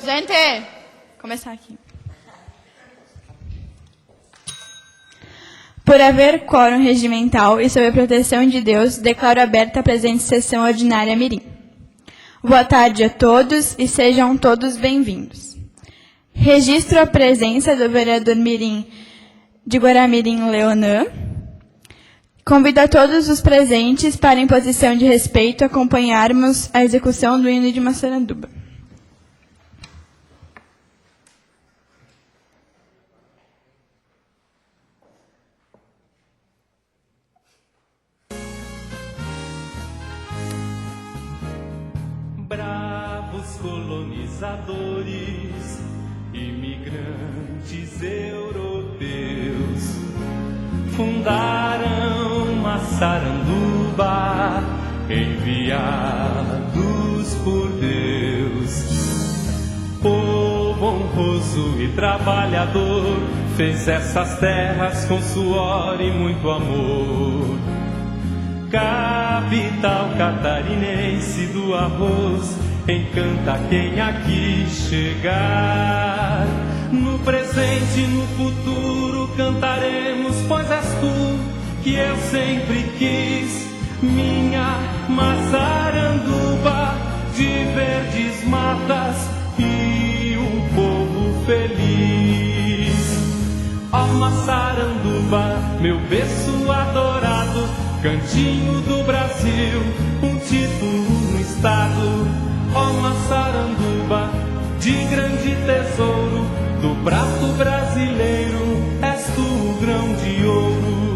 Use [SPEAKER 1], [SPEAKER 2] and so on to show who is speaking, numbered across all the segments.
[SPEAKER 1] Gente, vou começar aqui. Por haver quórum regimental e sob a proteção de Deus, declaro aberta a presente sessão ordinária Mirim. Boa tarde a todos e sejam todos bem-vindos. Registro a presença do vereador Mirim de Guaramirim, Leonan. Convido a todos os presentes para, em posição de respeito, acompanharmos a execução do hino de Massaranduba.
[SPEAKER 2] Bravos colonizadores, imigrantes europeus, fundaram Massaranduba, enviados por Deus. Povo honroso e trabalhador, fez essas terras com suor e muito amor. Capital catarinense do arroz, encanta quem aqui chegar. No presente e no futuro cantaremos, pois és tu que eu sempre quis. Minha Massaranduba, de verdes matas e um povo feliz. Ó Massaranduba, meu berço adorado, cantinho do Brasil, um título no estado. Ó Massaranduba, de grande tesouro, do prato brasileiro, és tu o grão de ouro.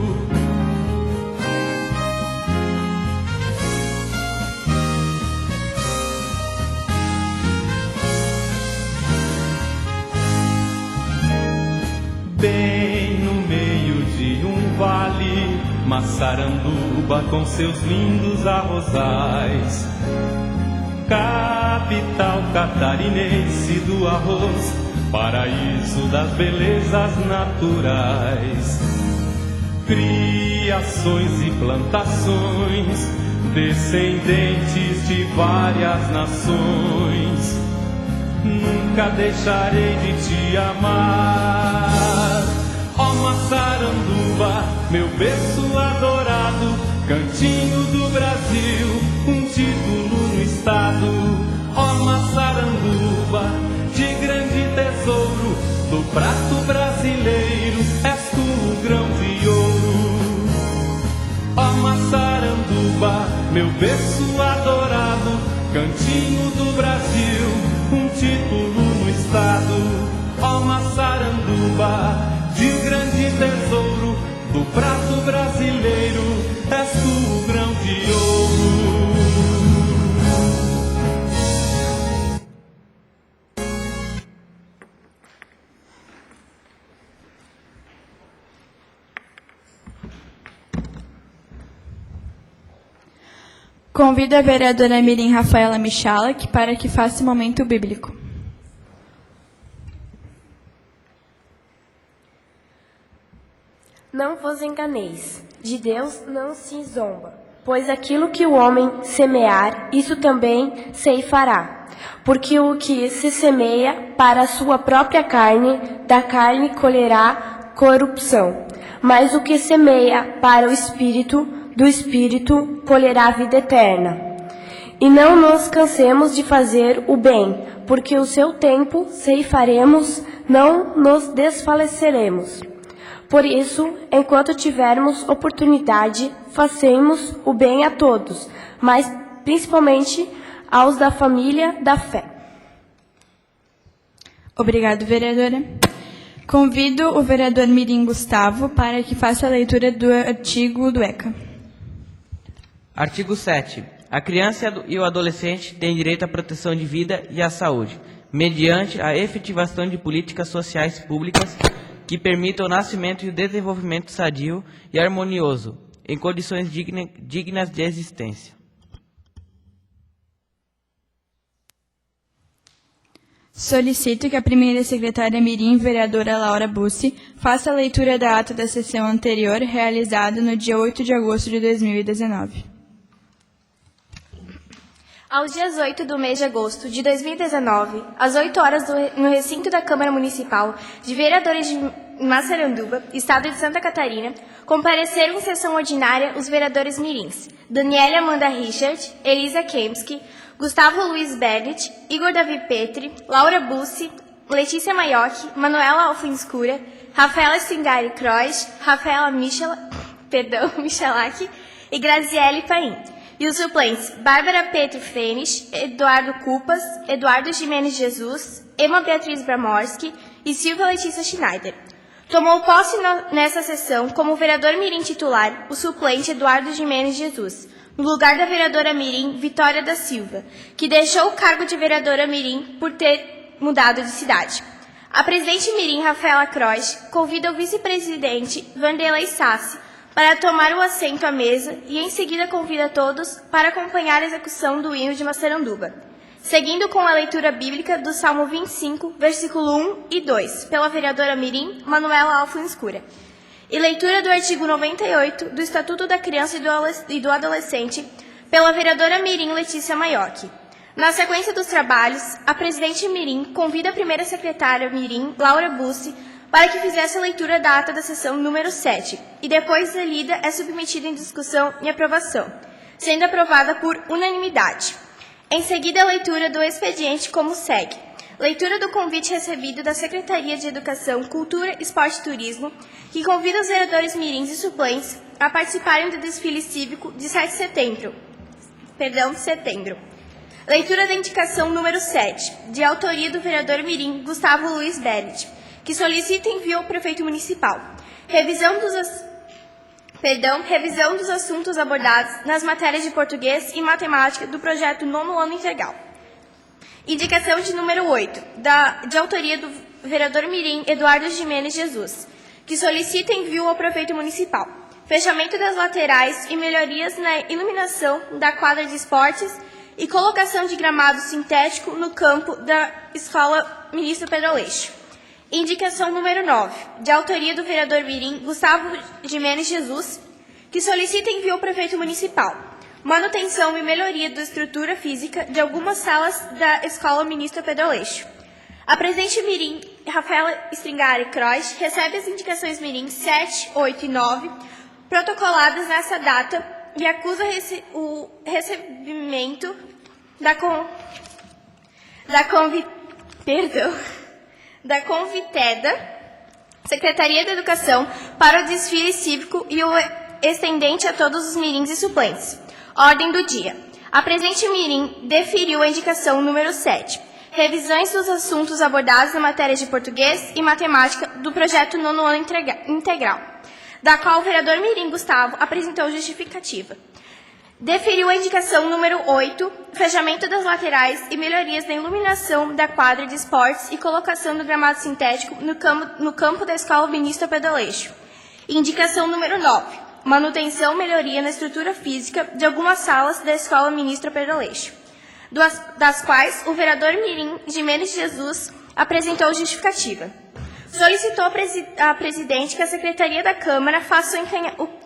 [SPEAKER 2] Bem no meio de um vale, Massaranduba com seus lindos arrozais. Capital catarinense do arroz, paraíso das belezas naturais. Criações e plantações, descendentes de várias nações. Nunca deixarei de te amar. Ó Massaranduba, meu berço adorado, cantinho do Brasil, um título no estado. Ó Massaranduba, de grande tesouro, do prato brasileiro, és tu o grão de ouro. Ó Massaranduba, meu berço adorado, cantinho do Brasil, um título no estado. Ó Massaranduba, de grande tesouro, do prato brasileiro, és tu o grão de ouro.
[SPEAKER 1] Convido a vereadora Mirim Rafaela Michalak para que faça o momento bíblico.
[SPEAKER 3] Não vos enganeis, de Deus não se zomba, pois aquilo que o homem semear, isso também ceifará. Porque o que se semeia para a sua própria carne, da carne colherá corrupção. Mas o que semeia para o Espírito, do Espírito colherá a vida eterna. E não nos cansemos de fazer o bem, porque o seu tempo ceifaremos, não nos desfaleceremos. Por isso, enquanto tivermos oportunidade, façamos o bem a todos, mas principalmente aos da família da fé.
[SPEAKER 1] Obrigado, vereadora. Convido o vereador Mirim Gustavo para que faça a leitura do artigo do ECA.
[SPEAKER 4] Artigo 7. A criança e o adolescente têm direito à proteção de vida e à saúde, mediante a efetivação de políticas sociais públicas que permitam o nascimento e o desenvolvimento sadio e harmonioso, em condições dignas de existência.
[SPEAKER 1] Solicito que a primeira secretária Mirim, vereadora Laura Bussi, faça a leitura da ata da sessão anterior, realizada no dia 8 de agosto de 2019.
[SPEAKER 3] Aos dias 8 do mês de agosto de 2019, às 8 horas no recinto da Câmara Municipal de Vereadores de Massaranduba, Estado de Santa Catarina, compareceram em sessão ordinária os vereadores mirins Daniela Amanda Richard, Elisa Kempski, Gustavo Luiz Bernett, Igor Davi Petri, Laura Bussi, Letícia Maiocchi, Manuela Alfinscura, Rafaela Stringari Croix, Rafaela Michalak e Graziele Paim. E os suplentes Bárbara Petri Fênix, Eduardo Cupas, Eduardo Jimenez Jesus, Emma Beatriz Bramorski e Silvia Letícia Schneider. Tomou posse nessa sessão como vereador mirim titular o suplente Eduardo Jimenez Jesus, no lugar da vereadora mirim Vitória da Silva, que deixou o cargo de vereadora mirim por ter mudado de cidade. A presidente mirim Rafaela Croix convida o vice-presidente Vanderlei Sassi para tomar o assento à mesa e em seguida convida todos para acompanhar a execução do hino de Massaranduba, seguindo com a leitura bíblica do Salmo 25, versículo 1 e 2, pela vereadora mirim Manuela Alfinscura, e leitura do artigo 98 do Estatuto da Criança e do Adolescente pela vereadora mirim Letícia Maiocchi. Na sequência dos trabalhos, a presidente mirim convida a primeira secretária mirim, Laura Bussi, para que fizesse a leitura da ata da sessão número 7, e depois da lida é submetida em discussão e aprovação, sendo aprovada por unanimidade. Em seguida, a leitura do expediente como segue. Leitura do convite recebido da Secretaria de Educação, Cultura, Esporte e Turismo, que convida os vereadores mirins e suplentes a participarem do desfile cívico de 7 de setembro. Leitura da indicação número 7, de autoria do vereador mirim Gustavo Luiz Bernett, que solicita envio ao prefeito municipal. Revisão dos assuntos abordados nas matérias de português e matemática do projeto Nono Ano Integral. Indicação de número 8, de autoria do vereador mirim Eduardo Jimenez Jesus, que solicita envio ao prefeito municipal. Fechamento das laterais e melhorias na iluminação da quadra de esportes e colocação de gramado sintético no campo da Escola Ministro Pedro Aleixo. Indicação número 9, de autoria do vereador mirim Gustavo Jimenez Jesus, que solicita envio ao prefeito municipal. Manutenção e melhoria da estrutura física de algumas salas da Escola Ministro Pedro Aleixo. A presidente mirim, Rafaela Stringari Croix, recebe as indicações mirim 7, 8 e 9, protocoladas nessa data, e acusa o recebimento da convitada Secretaria da Educação para o desfile cívico e o estendente a todos os mirins e suplentes. Ordem do dia. A presidente mirim deferiu a indicação número 7, revisões dos assuntos abordados na matéria de português e matemática do projeto Nono Ano Integral, da qual o vereador mirim Gustavo apresentou justificativa. Deferiu a indicação número 8, fechamento das laterais e melhorias na iluminação da quadra de esportes e colocação do gramado sintético no campo da Escola Ministro Pedro Aleixo. Indicação número 9, manutenção e melhoria na estrutura física de algumas salas da Escola Ministro Pedro Aleixo, das quais o vereador mirim Jimenez Jesus apresentou justificativa. Solicitou à presidente que a Secretaria da Câmara faça o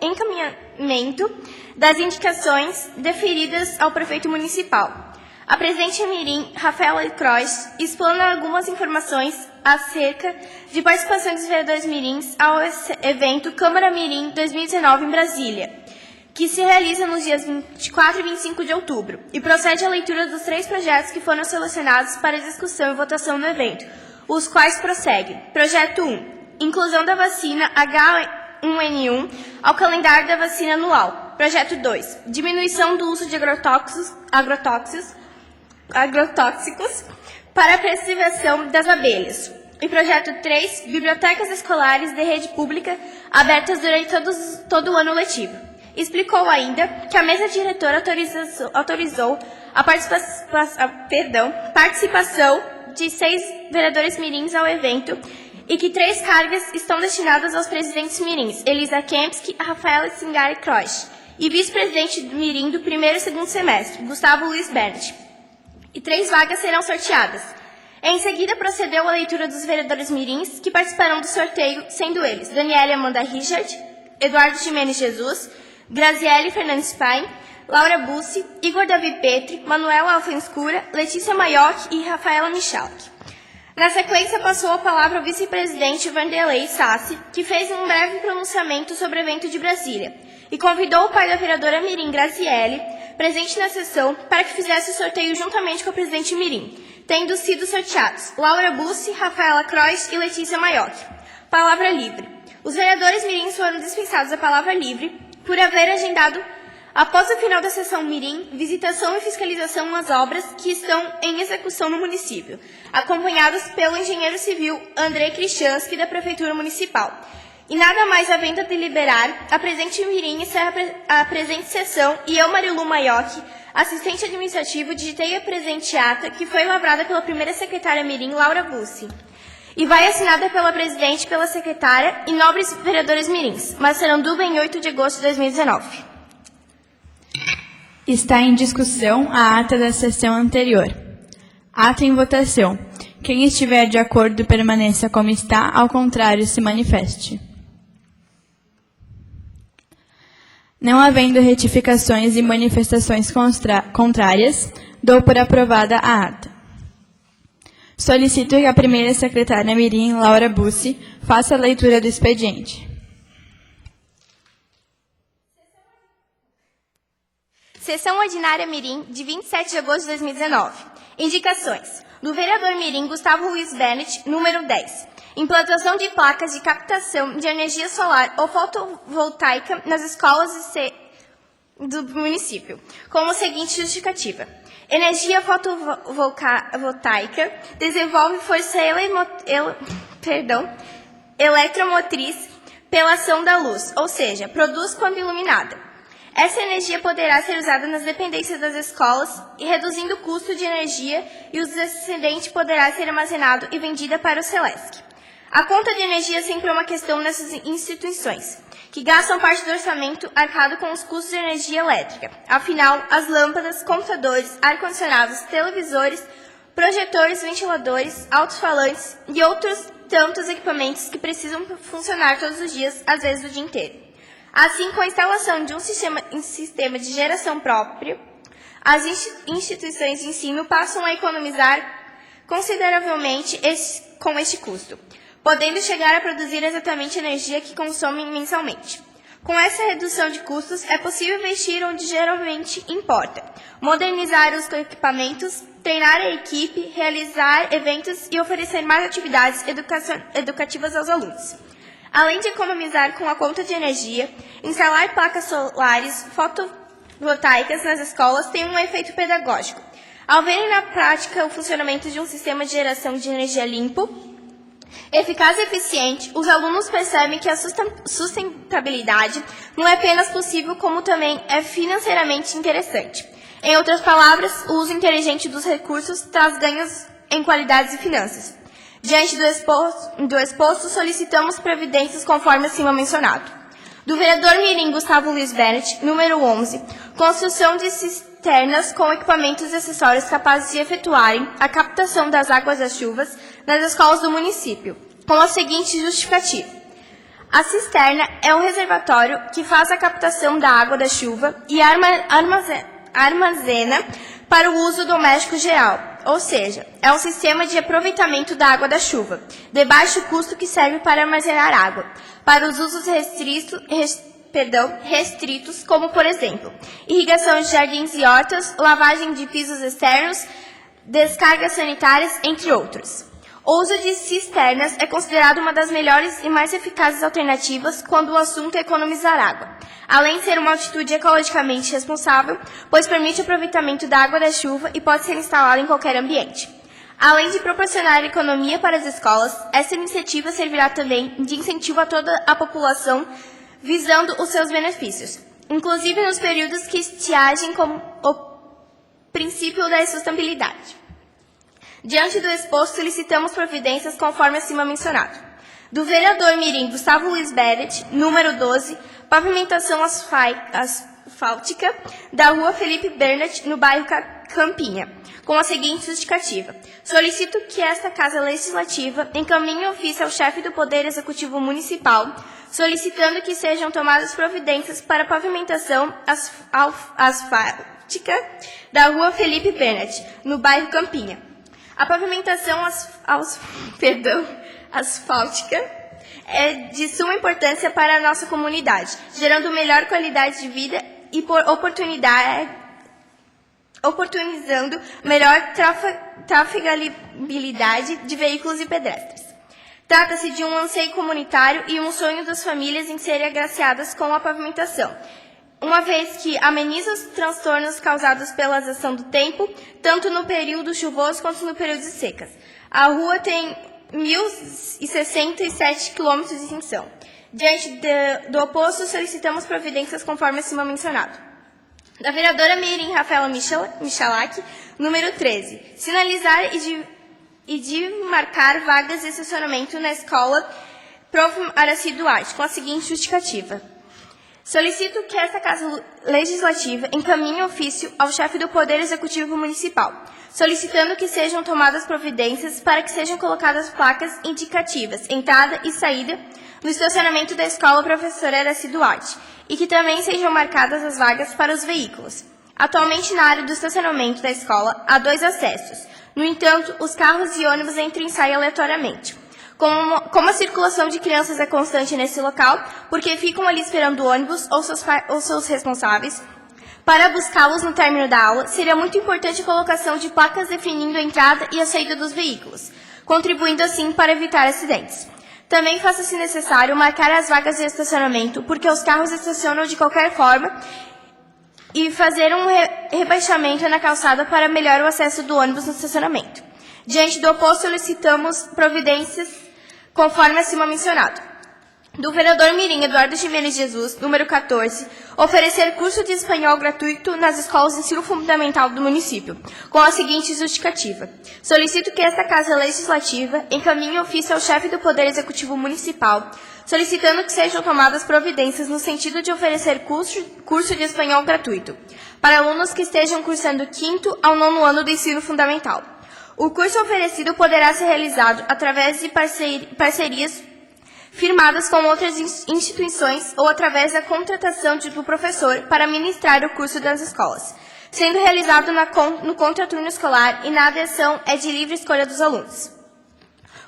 [SPEAKER 3] encaminhamento das indicações deferidas ao prefeito municipal. A presidente mirim, Rafaela Croix, explana algumas informações acerca de participação dos vereadores mirins ao evento Câmara Mirim 2019 em Brasília, que se realiza nos dias 24 e 25 de outubro, e procede à leitura dos 3 projetos que foram selecionados para discussão e votação no evento, os quais prosseguem. Projeto 1. Inclusão da vacina H1N1 ao calendário da vacina anual. Projeto 2. Diminuição do uso de agrotóxicos para a preservação das abelhas. E projeto 3. Bibliotecas escolares de rede pública abertas durante todo o ano letivo. Explicou ainda que a mesa diretora autorizou a participação de 6 vereadores mirins ao evento e que 3 cargas estão destinadas aos presidentes mirins, Elisa Kempski e Rafaela Stringari Croix, e vice-presidente mirim do primeiro e segundo semestre, Gustavo Luiz Bernett. E 3 vagas serão sorteadas. Em seguida, procedeu a leitura dos vereadores mirins que participarão do sorteio, sendo eles Daniela Amanda Richard, Eduardo Jimenez Jesus, Graziele Fernandes Paim,
[SPEAKER 5] Laura Bussi, Igor Davi Petri, Manuela Alfenscura, Letícia Maiocchi e Rafaela Michalak. Na sequência, passou a palavra ao vice-presidente Vanderlei Sassi, que fez um breve pronunciamento sobre o evento de Brasília e convidou o pai da vereadora Mirim Grazielli, presente na sessão, para que fizesse o sorteio juntamente com o presidente Mirim, tendo sido sorteados Laura Bussi, Rafaela Croix e Letícia Maiocchi. Palavra livre. Os vereadores Mirins foram dispensados a palavra livre por haver agendado, após o final da sessão Mirim, visitação e fiscalização às obras que estão em execução no município, acompanhados pelo engenheiro civil Andrei Krichansky, da Prefeitura Municipal. E nada mais havendo a deliberar, a presente Mirim encerra a presente sessão e eu, Marilu Maiocchi, assistente administrativo, digitei a presente ata, que foi lavrada pela primeira secretária Mirim, Laura Bussi, e vai assinada pela presidente, pela secretária e nobres vereadores mirins, mas serão dúvida em 8 de agosto de 2019.
[SPEAKER 1] Está em discussão a ata da sessão anterior. Ata em votação. Quem estiver de acordo permaneça como está, ao contrário se manifeste. Não havendo retificações e manifestações contrárias, dou por aprovada a ata. Solicito que a primeira secretária Mirim, Laura Bussi, faça a leitura do expediente.
[SPEAKER 5] Sessão ordinária Mirim, de 27 de agosto de 2019. Indicações. Do vereador Mirim, Gustavo Luiz Bennett, número 10. Implantação de placas de captação de energia solar ou fotovoltaica nas escolas do município, com a seguinte justificativa. Energia fotovoltaica desenvolve força eletromotriz pela ação da luz, ou seja, produz quando iluminada. Essa energia poderá ser usada nas dependências das escolas, reduzindo o custo de energia, e o excedente poderá ser armazenado e vendido para o Celesc. A conta de energia sempre é uma questão nessas instituições, que gastam parte do orçamento arcado com os custos de energia elétrica. Afinal, as lâmpadas, computadores, ar-condicionados, televisores, projetores, ventiladores, alto-falantes e outros tantos equipamentos que precisam funcionar todos os dias, às vezes o dia inteiro. Assim, com a instalação de um sistema de geração próprio, as instituições de ensino passam a economizar consideravelmente com este custo, podendo chegar a produzir exatamente a energia que consomem mensalmente. Com essa redução de custos, é possível investir onde geralmente importa, modernizar os equipamentos, treinar a equipe, realizar eventos e oferecer mais atividades educativas aos alunos. Além de economizar com a conta de energia, instalar placas solares fotovoltaicas nas escolas tem um efeito pedagógico. Ao verem na prática o funcionamento de um sistema de geração de energia limpo, eficaz e eficiente, os alunos percebem que a sustentabilidade não é apenas possível, como também é financeiramente interessante. Em outras palavras, o uso inteligente dos recursos traz ganhos em qualidades e finanças. Diante do exposto, solicitamos providências conforme acima mencionado. Do vereador Mirim Gustavo Luiz Bennett, número 11, construção de cisternas com equipamentos e acessórios capazes de efetuarem a captação das águas das chuvas nas escolas do município, com a seguinte justificativa. A cisterna é um reservatório que faz a captação da água da chuva e armazena para o uso doméstico geral, ou seja, é um sistema de aproveitamento da água da chuva, de baixo custo que serve para armazenar água, para os usos restritos, como, por exemplo, irrigação de jardins e hortas, lavagem de pisos externos, descargas sanitárias, entre outros. O uso de cisternas é considerado uma das melhores e mais eficazes alternativas quando o assunto é economizar água, além de ser uma atitude ecologicamente responsável, pois permite o aproveitamento da água da chuva e pode ser instalada em qualquer ambiente. Além de proporcionar economia para as escolas, essa iniciativa servirá também de incentivo a toda a população, visando os seus benefícios, inclusive nos períodos que estiagem como o princípio da sustentabilidade. Diante do exposto, solicitamos providências conforme acima mencionado. Do vereador Mirim Gustavo Luiz Bennett, número 12, pavimentação asfáltica da Rua Felipe Bernat, no bairro Campinha, com a seguinte justificativa. Solicito que esta Casa Legislativa encaminhe ofício ao chefe do Poder Executivo Municipal, solicitando que sejam tomadas providências para a pavimentação asfáltica da Rua Felipe Bernat, no bairro Campinha. A pavimentação asfáltica é de suma importância para a nossa comunidade, gerando melhor qualidade de vida e oportunizando melhor trafegabilidade de veículos e pedestres. Trata-se de um anseio comunitário e um sonho das famílias em serem agraciadas com a pavimentação, uma vez que ameniza os transtornos causados pela ação do tempo, tanto no período chuvoso quanto no período de secas. A rua tem 1.067 quilômetros de extensão. Diante do oposto, solicitamos providências conforme acima mencionado. Da vereadora Mirim Rafaela Michalak, número 13. Sinalizar e de marcar vagas de estacionamento na escola Prof. Araci Duarte, com a seguinte justificativa. Solicito que esta Casa Legislativa encaminhe ofício ao chefe do Poder Executivo Municipal, solicitando que sejam tomadas providências para que sejam colocadas placas indicativas, entrada e saída, no estacionamento da escola Professora Araci Duarte, e que também sejam marcadas as vagas para os veículos. Atualmente, na área do estacionamento da escola, há 2 acessos. No entanto, os carros e ônibus entram e saem aleatoriamente. Como a circulação de crianças é constante nesse local, porque ficam ali esperando o ônibus ou seus responsáveis, para buscá-los no término da aula, seria muito importante a colocação de placas definindo a entrada e a saída dos veículos, contribuindo assim para evitar acidentes. Também faça-se necessário marcar as vagas de estacionamento, porque os carros estacionam de qualquer forma, e fazer um rebaixamento na calçada para melhorar o acesso do ônibus no estacionamento. Diante do oposto, solicitamos providências conforme acima mencionado. Do vereador Mirim Eduardo Gimenez Jesus, número 14, oferecer curso de espanhol gratuito nas escolas de ensino fundamental do município, com a seguinte justificativa. Solicito que esta Casa Legislativa encaminhe ofício ao chefe do Poder Executivo Municipal, solicitando que sejam tomadas providências no sentido de oferecer curso de espanhol gratuito para alunos que estejam cursando o 5º ao 9º ano do ensino fundamental. O curso oferecido poderá ser realizado através de parcerias firmadas com outras instituições ou através da contratação de um professor para ministrar o curso das escolas, sendo realizado no contraturno escolar e na adesão é de livre escolha dos alunos.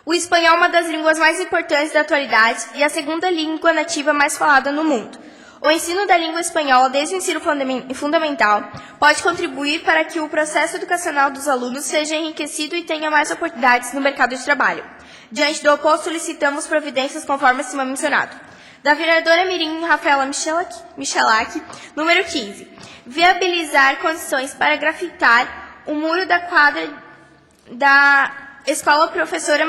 [SPEAKER 5] O espanhol é uma das línguas mais importantes da atualidade e a segunda língua nativa mais falada no mundo. O ensino da língua espanhola desde o ensino fundamental pode contribuir para que o processo educacional dos alunos seja enriquecido e tenha mais oportunidades no mercado de trabalho. Diante do oposto, solicitamos providências conforme acima mencionado. Da vereadora Mirim Rafaela Michalak, número 15. Viabilizar condições para grafitar o muro da quadra da Escola Professora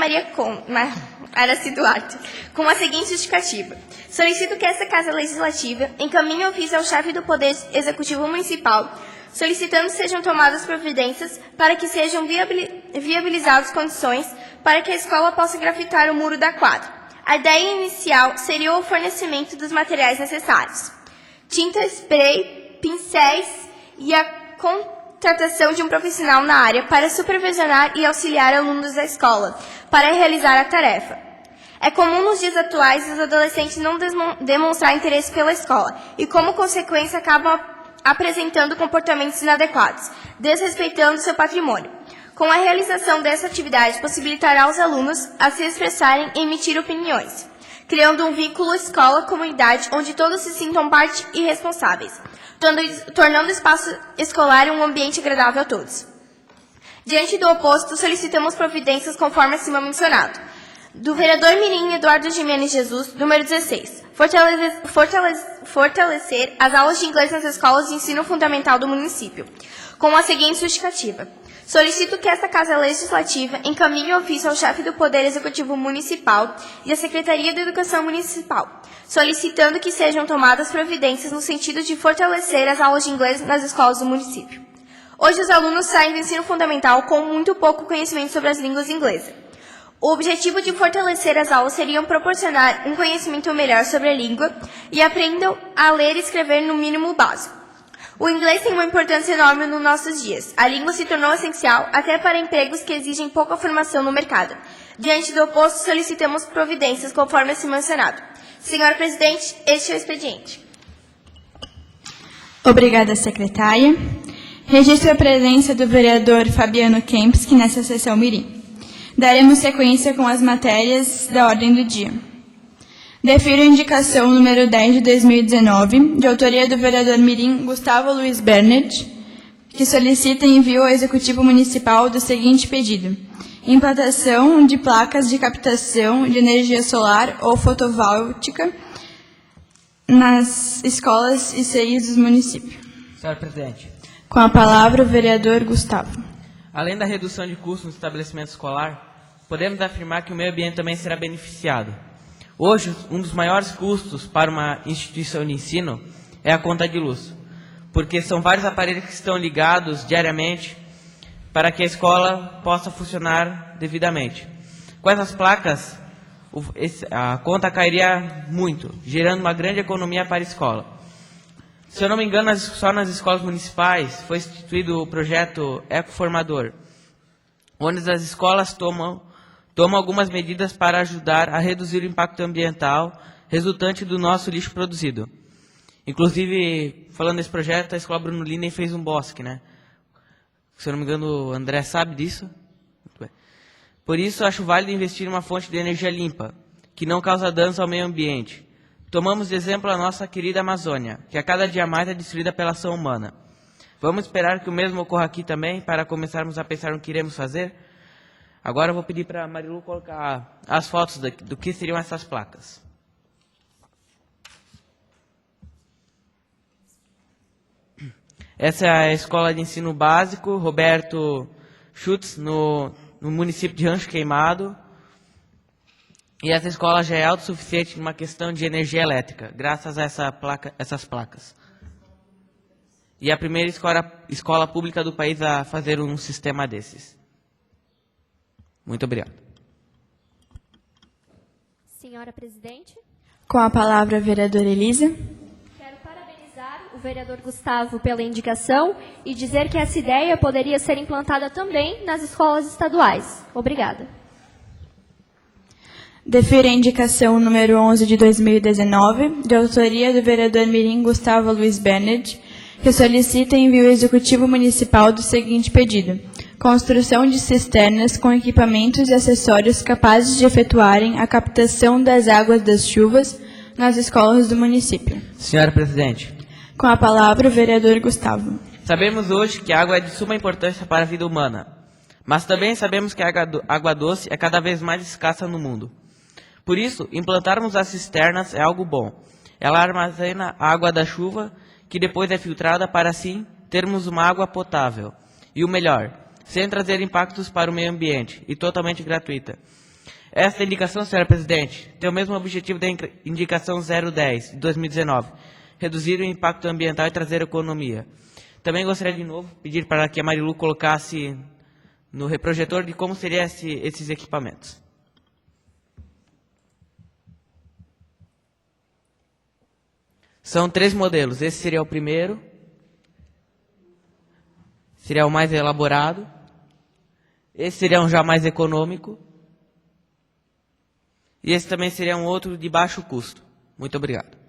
[SPEAKER 5] Araci Duarte, com a seguinte justificativa. Solicito que esta Casa Legislativa encaminhe ofício ao chefe do Poder Executivo Municipal, solicitando que sejam tomadas providências para que sejam viabilizadas condições para que a escola possa grafitar o muro da quadra. A ideia inicial seria o fornecimento dos materiais necessários: tinta, spray, pincéis e a contratação de um profissional na área para supervisionar e auxiliar alunos da escola para realizar a tarefa. É comum nos dias atuais os adolescentes não demonstrar interesse pela escola e, como consequência, acabam apresentando comportamentos inadequados, desrespeitando seu patrimônio. Com a realização dessa atividade, possibilitará aos alunos a se expressarem e emitir opiniões, criando um vínculo escola-comunidade onde todos se sintam parte e responsáveis, tornando o espaço escolar um ambiente agradável a todos. Diante do oposto, solicitamos providências conforme acima mencionado. Do vereador Mirim Eduardo Gimenez Jesus, número 16. Fortalecer as aulas de inglês nas escolas de ensino fundamental do município, com a seguinte justificativa. Solicito que esta Casa Legislativa encaminhe ofício ao chefe do Poder Executivo Municipal e à Secretaria de Educação Municipal, solicitando que sejam tomadas providências no sentido de fortalecer as aulas de inglês nas escolas do município. Hoje, os alunos saem do ensino fundamental com muito pouco conhecimento sobre as línguas inglesas. O objetivo de fortalecer as aulas seria proporcionar um conhecimento melhor sobre a língua e aprendam a ler e escrever no mínimo básico. O inglês tem uma importância enorme nos nossos dias. A língua se tornou essencial até para empregos que exigem pouca formação no mercado. Diante do oposto, solicitamos providências conforme assim mencionado. Senhor presidente, este é o expediente.
[SPEAKER 1] Obrigada, secretária. Registro a presença do vereador Fabiano Kempski nessa sessão mirim. Daremos sequência com as matérias da ordem do dia. Defiro a indicação número 10 de 2019, de autoria do vereador mirim Gustavo Luiz Bernert, que solicita envio ao Executivo Municipal do seguinte pedido: implantação de placas de captação de energia solar ou fotovoltaica nas escolas e CIs dos municípios.
[SPEAKER 4] Senhor presidente,
[SPEAKER 1] Com a palavra, o vereador Gustavo.
[SPEAKER 4] além da redução de custos no estabelecimento escolar, podemos afirmar que o meio ambiente também será beneficiado. Hoje, um dos maiores custos para uma instituição de ensino é a conta de luz, porque são vários aparelhos que estão ligados diariamente para que a escola possa funcionar devidamente. Com essas placas, a conta cairia muito, gerando uma grande economia para a escola. Se eu não me engano, só nas escolas municipais foi instituído o projeto Ecoformador, onde as escolas tomam algumas medidas para ajudar a reduzir o impacto ambiental resultante do nosso lixo produzido. Inclusive, falando desse projeto, a escola Bruno Linden fez um bosque, né? Se eu não me engano, o André sabe disso. Muito bem. Por isso, acho válido investir em uma fonte de energia limpa, que não causa danos ao meio ambiente. Tomamos de exemplo a nossa querida Amazônia, que a cada dia mais é destruída pela ação humana. Vamos esperar que o mesmo ocorra aqui também, para começarmos a pensar no que iremos fazer? Agora eu vou pedir para a Marilu colocar as fotos do que seriam essas placas. Essa é a Escola de Ensino Básico Roberto Schutz, no município de Rancho Queimado. E essa escola já é autossuficiente numa questão de energia elétrica, graças a essas placas. E a primeira escola pública do país a fazer um sistema desses. Muito obrigado.
[SPEAKER 6] Senhora presidente,
[SPEAKER 1] Com a palavra, a vereadora Elisa.
[SPEAKER 6] quero parabenizar o vereador Gustavo pela indicação e dizer que essa ideia poderia ser implantada também nas escolas estaduais. Obrigada.
[SPEAKER 1] Defiro a indicação número 11 de 2019, de autoria do vereador mirim Gustavo Luiz Bernert, que solicita envio ao Executivo Municipal do seguinte pedido: construção de cisternas com equipamentos e acessórios capazes de efetuarem a captação das águas das chuvas nas escolas do município.
[SPEAKER 4] Senhora presidente,
[SPEAKER 1] Com a palavra, o vereador Gustavo.
[SPEAKER 4] sabemos hoje que a água é de suma importância para a vida humana, mas também sabemos que a água doce é cada vez mais escassa no mundo. Por isso, implantarmos as cisternas é algo bom. Ela armazena a água da chuva, que depois é filtrada para assim termos uma água potável. E o melhor, sem trazer impactos para o meio ambiente e totalmente gratuita. Esta indicação, senhora presidente, tem o mesmo objetivo da indicação 010 de 2019, reduzir o impacto ambiental e trazer economia. Também gostaria de novo pedir para que a Marilu colocasse no reprojetor de como seriam esses equipamentos. São 3 modelos. Esse seria o primeiro. Seria o mais elaborado. Esse seria um já mais econômico. E esse também seria um outro de baixo custo. Muito obrigado.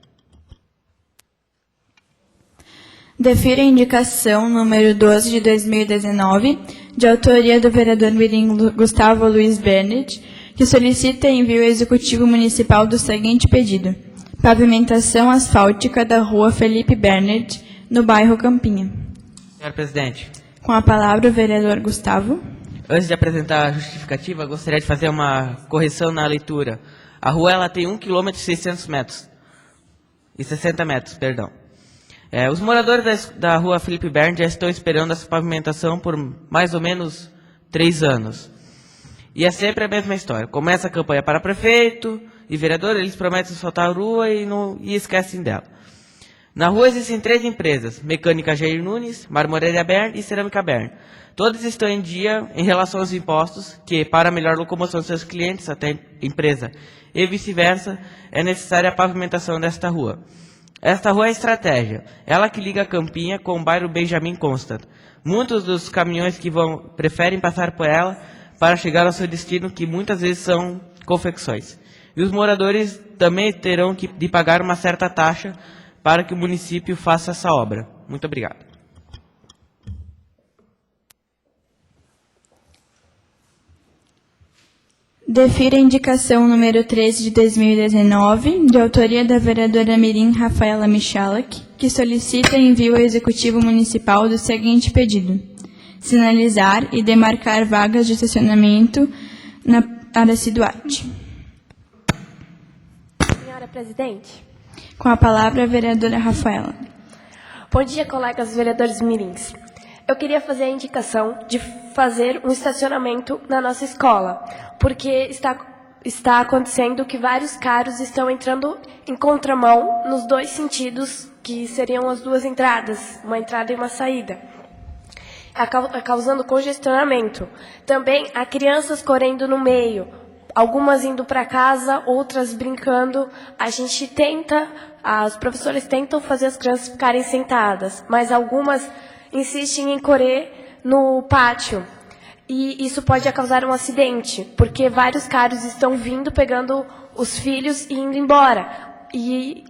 [SPEAKER 1] Defiro a indicação número 12 de 2019, de autoria do vereador mirim Gustavo Luiz Bernert, que solicita envio ao Executivo Municipal do seguinte pedido: pavimentação asfáltica da rua Felipe Bernert, no bairro Campinha.
[SPEAKER 4] Senhor presidente,
[SPEAKER 1] Com a palavra, o vereador Gustavo.
[SPEAKER 4] antes de apresentar a justificativa, gostaria de fazer uma correção na leitura. A rua ela tem 1 km e 600 metros. E 60 metros, perdão. Os moradores da rua Felipe Bernert já estão esperando essa pavimentação por mais ou menos 3 anos. E é sempre a mesma história. Começa a campanha para prefeito e vereador, eles prometem asfaltar a rua e esquecem dela. Na rua existem 3 empresas: Mecânica Jair Nunes, Marmoraria Bern e Cerâmica Bern. Todas estão em dia em relação aos impostos, que para a melhor locomoção de seus clientes, até empresa, e vice-versa, é necessária a pavimentação desta rua. Esta rua é estratégia, ela que liga a Campinha com o bairro Benjamin Constant. Muitos dos caminhões que vão preferem passar por ela para chegar ao seu destino, que muitas vezes são confecções. E os moradores também terão de pagar uma certa taxa para que o município faça essa obra. Muito obrigado.
[SPEAKER 1] Defiro a indicação número 13 de 2019, de autoria da vereadora Mirim Rafaela Michalak, que solicita envio ao Executivo Municipal do seguinte pedido: sinalizar e demarcar vagas de estacionamento na Araci Duarte.
[SPEAKER 3] Senhora Presidente.
[SPEAKER 1] Com a palavra, a vereadora Rafaela.
[SPEAKER 3] Bom dia, colegas vereadores mirins. Eu queria fazer a indicação de fazer um estacionamento na nossa escola, porque está acontecendo que vários carros estão entrando em contramão nos dois sentidos, que seriam as duas entradas, uma entrada e uma saída, causando congestionamento. Também há crianças correndo no meio, algumas indo para casa, outras brincando. Os professores tentam fazer as crianças ficarem sentadas, mas algumas insistem em correr no pátio. E isso pode causar um acidente, porque vários carros estão vindo, pegando os filhos e indo embora. E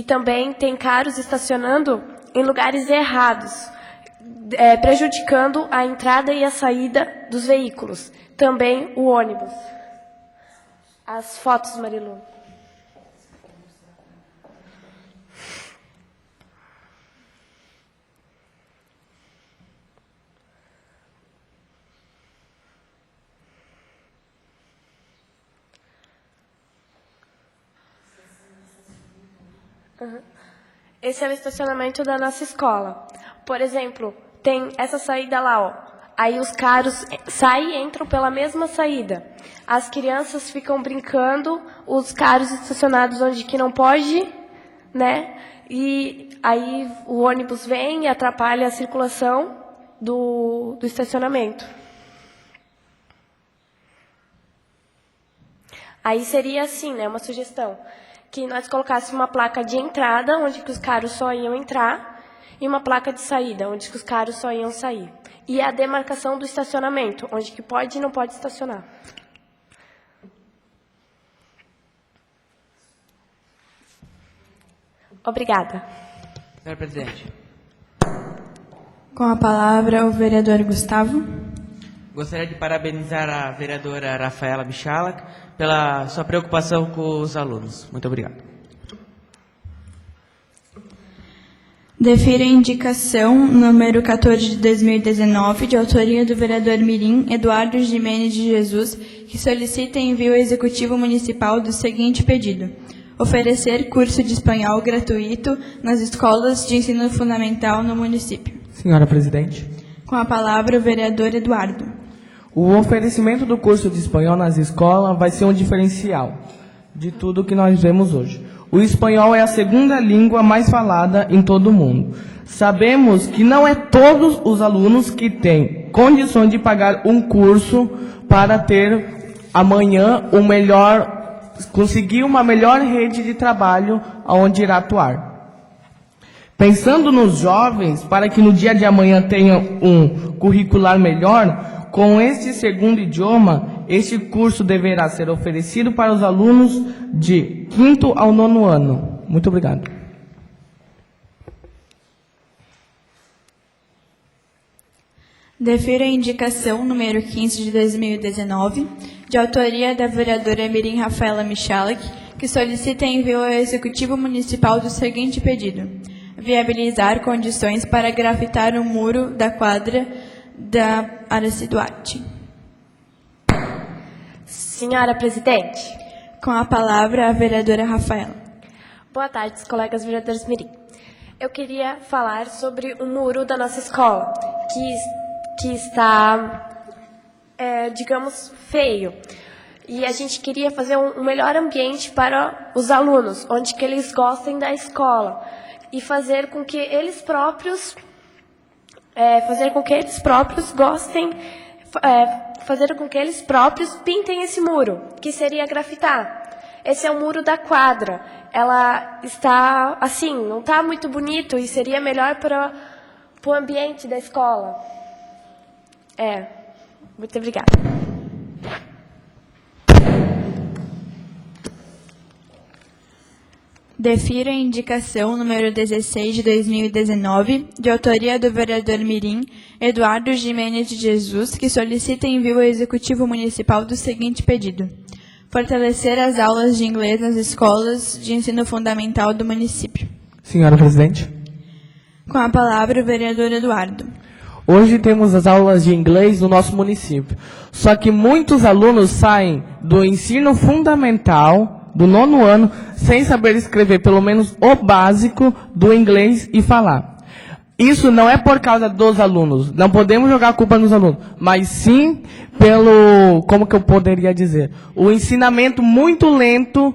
[SPEAKER 3] também tem carros estacionando em lugares errados, prejudicando a entrada e a saída dos veículos. Também o ônibus. As fotos, Marilu. Esse é o estacionamento da nossa escola. Por exemplo, tem essa saída lá, ó. Aí os carros saem e entram pela mesma saída. As crianças ficam brincando, os carros estacionados onde que não pode, né? E aí o ônibus vem e atrapalha a circulação do estacionamento. Aí seria assim, né? Uma sugestão. Que nós colocássemos uma placa de entrada, onde que os carros só iam entrar, e uma placa de saída, onde que os carros só iam sair. E a demarcação do estacionamento, onde que pode e não pode estacionar. Obrigada.
[SPEAKER 4] Senhor presidente.
[SPEAKER 1] Com a palavra, o vereador Gustavo.
[SPEAKER 4] Gostaria de parabenizar a vereadora Rafaela Michalak pela sua preocupação com os alunos. Muito obrigado.
[SPEAKER 1] Defiro a indicação número 14 de 2019, de autoria do vereador Mirim Eduardo Gimenez de Jesus, que solicita envio ao Executivo Municipal do seguinte pedido: oferecer curso de espanhol gratuito nas escolas de ensino fundamental no município.
[SPEAKER 7] Senhora Presidente.
[SPEAKER 1] Com a palavra, o vereador Eduardo.
[SPEAKER 7] O oferecimento do curso de espanhol nas escolas vai ser um diferencial de tudo que nós vemos hoje. O espanhol é a segunda língua mais falada em todo o mundo. Sabemos que não é todos os alunos que têm condições de pagar um curso para ter amanhã conseguir uma melhor rede de trabalho onde irá atuar. Pensando nos jovens, para que no dia de amanhã tenham um curricular melhor, com este segundo idioma, este curso deverá ser oferecido para os alunos de 5º ao 9º ano. Muito obrigado.
[SPEAKER 1] Defiro a indicação número 15 de 2019, de autoria da vereadora Mirim Rafaela Michalak, que solicita envio ao Executivo Municipal do seguinte pedido: viabilizar condições para grafitar o muro da quadra da Araci Duarte.
[SPEAKER 3] Senhora Presidente.
[SPEAKER 1] Com a palavra, a vereadora Rafaela.
[SPEAKER 3] Boa tarde, colegas vereadores Mirim. Eu queria falar sobre o muro da nossa escola, que está, digamos, feio. E a gente queria fazer um melhor ambiente para os alunos, onde que eles gostem da escola. E fazer com que eles próprios gostem, fazer com que eles próprios pintem esse muro, que seria grafitar. Esse é o muro da quadra. ela está assim, não está muito bonito e seria melhor para o ambiente da escola. Muito obrigada.
[SPEAKER 1] Defiro a indicação número 16 de 2019, de autoria do vereador Mirim, Eduardo Gimenez de Jesus, que solicita envio ao Executivo Municipal do seguinte pedido: fortalecer as aulas de inglês nas escolas de ensino fundamental do município.
[SPEAKER 7] Senhora Presidente.
[SPEAKER 1] Com a palavra, o vereador Eduardo.
[SPEAKER 7] Hoje temos as aulas de inglês no nosso município. Só que muitos alunos saem do ensino fundamental, do 9º ano, sem saber escrever pelo menos o básico do inglês e falar. Isso não é por causa dos alunos. Não podemos jogar a culpa nos alunos. Mas sim pelo, como que eu poderia dizer? O ensinamento muito lento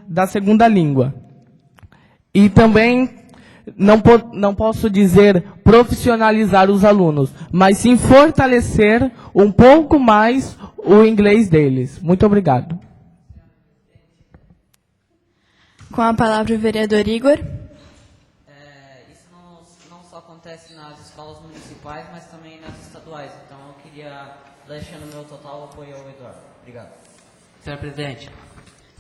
[SPEAKER 7] da segunda língua. E também não posso dizer profissionalizar os alunos, mas sim fortalecer um pouco mais o inglês deles. Muito obrigado.
[SPEAKER 1] Com a palavra o vereador Igor.
[SPEAKER 8] Isso não só acontece nas escolas municipais, mas também nas estaduais. Então eu queria deixar no meu total apoio ao Eduardo. Obrigado.
[SPEAKER 4] Senhor presidente,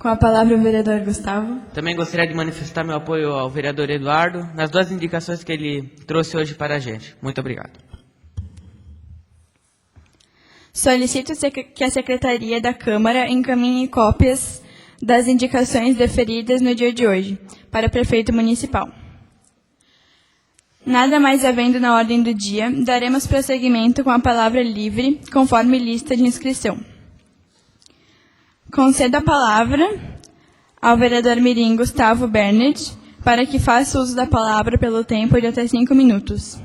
[SPEAKER 1] Com a palavra o vereador Gustavo.
[SPEAKER 4] também gostaria de manifestar meu apoio ao vereador Eduardo nas duas indicações que ele trouxe hoje para a gente. Muito obrigado.
[SPEAKER 1] Solicito que a Secretaria da Câmara encaminhe cópias das indicações deferidas no dia de hoje para o prefeito municipal. Nada mais havendo na ordem do dia, daremos prosseguimento com a palavra livre, conforme lista de inscrição. Concedo a palavra ao vereador Mirim Gustavo Bernet, para que faça uso da palavra pelo tempo de até 5 minutos.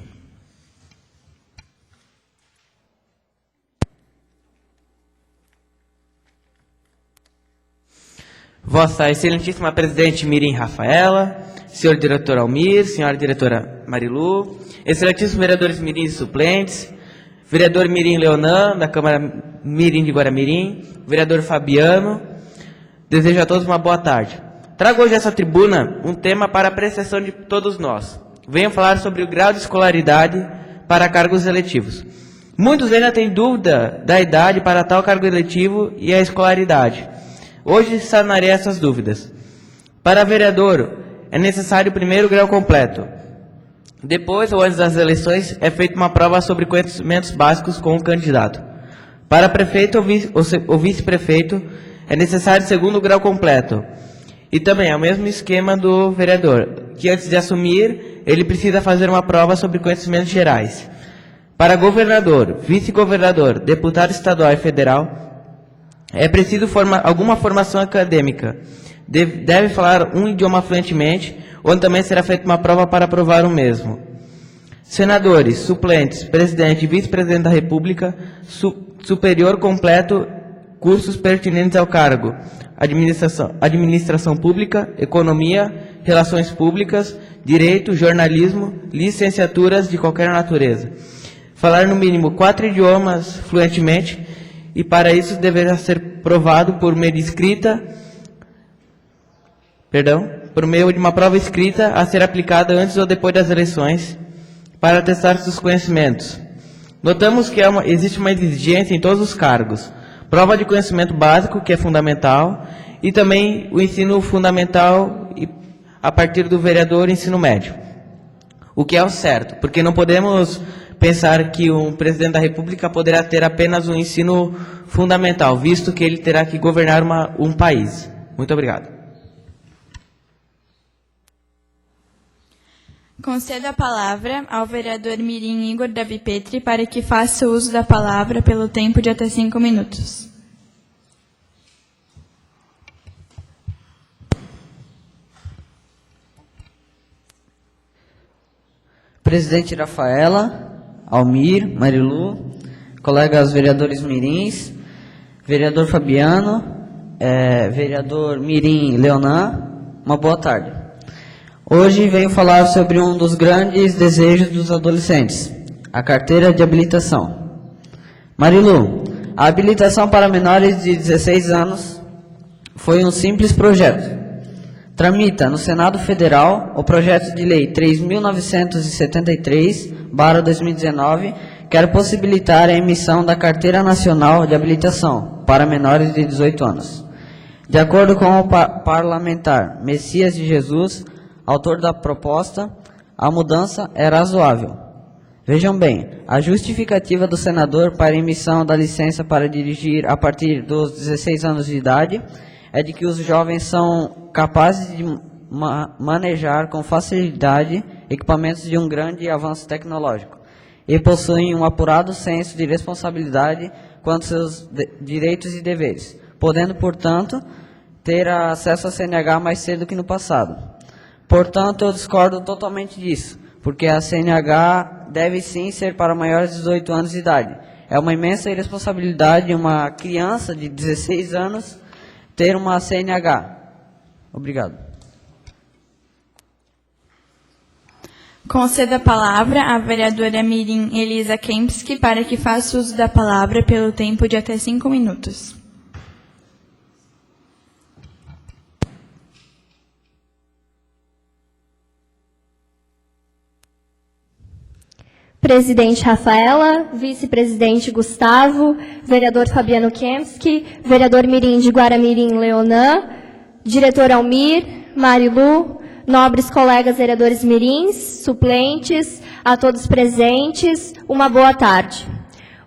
[SPEAKER 4] Vossa Excelentíssima Presidente Mirim Rafaela, senhor diretor Almir, senhora diretora Marilu, excelentíssimos vereadores Mirim suplentes, vereador Mirim Leonan, da Câmara Mirim de Guaramirim, vereador Fabiano, desejo a todos uma boa tarde. Trago hoje a essa tribuna um tema para a apreciação de todos nós. Venho falar sobre o grau de escolaridade para cargos eletivos. Muitos ainda têm dúvida da idade para tal cargo eletivo e a escolaridade. Hoje sanarei essas dúvidas. Para vereador, é necessário o primeiro grau completo. Depois, ou antes das eleições, é feita uma prova sobre conhecimentos básicos com o candidato. Para prefeito ou vice-prefeito, é necessário o segundo grau completo. E também é o mesmo esquema do vereador, que antes de assumir, ele precisa fazer uma prova sobre conhecimentos gerais. Para governador, vice-governador, deputado estadual e federal, é preciso alguma formação acadêmica. Deve falar um idioma fluentemente, onde também será feita uma prova para aprovar o mesmo. Senadores, suplentes, presidente e vice-presidente da República, superior completo, cursos pertinentes ao cargo: administração pública, economia, relações públicas, direito, jornalismo, licenciaturas de qualquer natureza. Falar no mínimo 4 idiomas fluentemente, e para isso deverá ser provado por meio de uma prova escrita a ser aplicada antes ou depois das eleições, para testar seus conhecimentos. Notamos que existe uma exigência em todos os cargos: prova de conhecimento básico, que é fundamental, e também o ensino fundamental a partir do vereador ensino médio. O que é o certo, porque não podemos pensar que um presidente da República poderá ter apenas um ensino fundamental, visto que ele terá que governar um país. Muito obrigado.
[SPEAKER 1] Concedo a palavra ao vereador Mirim Igor Davi Petri para que faça uso da palavra pelo tempo de até 5 minutos.
[SPEAKER 8] Presidente Rafaela, Almir, Marilu, colegas vereadores Mirins, vereador Fabiano, vereador Mirim Leonan, uma boa tarde. Hoje venho falar sobre um dos grandes desejos dos adolescentes, a carteira de habilitação. Marilu, a habilitação para menores de 16 anos foi um simples projeto. Tramita no Senado Federal o projeto de lei 3.973/2019, que quer possibilitar a emissão da Carteira Nacional de Habilitação para menores de 18 anos. De acordo com o parlamentar Messias de Jesus, autor da proposta, a mudança é razoável. Vejam bem, a justificativa do senador para a emissão da licença para dirigir a partir dos 16 anos de idade é de que os jovens são capazes de manejar com facilidade equipamentos de um grande avanço tecnológico e possuem um apurado senso de responsabilidade quanto aos seus direitos e deveres, podendo, portanto, ter acesso à CNH mais cedo que no passado. Portanto, eu discordo totalmente disso, porque a CNH deve sim ser para maiores de 18 anos de idade. É uma imensa irresponsabilidade uma criança de 16 anos ter uma CNH. Obrigado.
[SPEAKER 1] Concedo a palavra à vereadora Mirim Elisa Kempski para que faça uso da palavra pelo tempo de até 5 minutos.
[SPEAKER 6] Presidente Rafaela, vice-presidente Gustavo, vereador Fabiano Kempski, vereador Mirim de Guaramirim Leonan, diretor Almir, Marilu, nobres colegas vereadores mirins, suplentes, a todos presentes, uma boa tarde.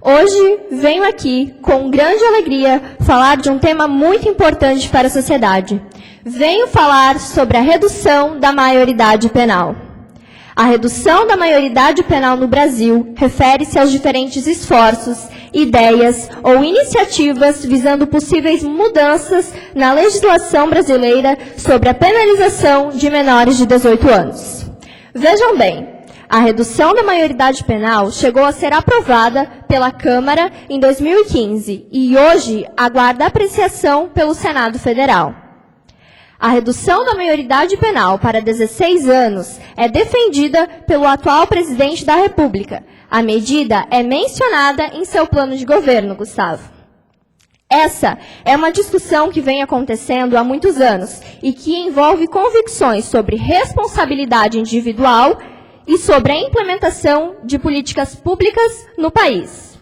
[SPEAKER 6] Hoje venho aqui, com grande alegria, falar de um tema muito importante para a sociedade. Venho falar sobre a redução da maioridade penal. A redução da maioridade penal no Brasil refere-se aos diferentes esforços, ideias ou iniciativas visando possíveis mudanças na legislação brasileira sobre a penalização de menores de 18 anos. Vejam bem, a redução da maioridade penal chegou a ser aprovada pela Câmara em 2015 e hoje aguarda apreciação pelo Senado Federal. A redução da maioridade penal para 16 anos é defendida pelo atual presidente da República. A medida é mencionada em seu plano de governo, Gustavo. Essa é uma discussão que vem acontecendo há muitos anos e que envolve convicções sobre responsabilidade individual e sobre a implementação de políticas públicas no país.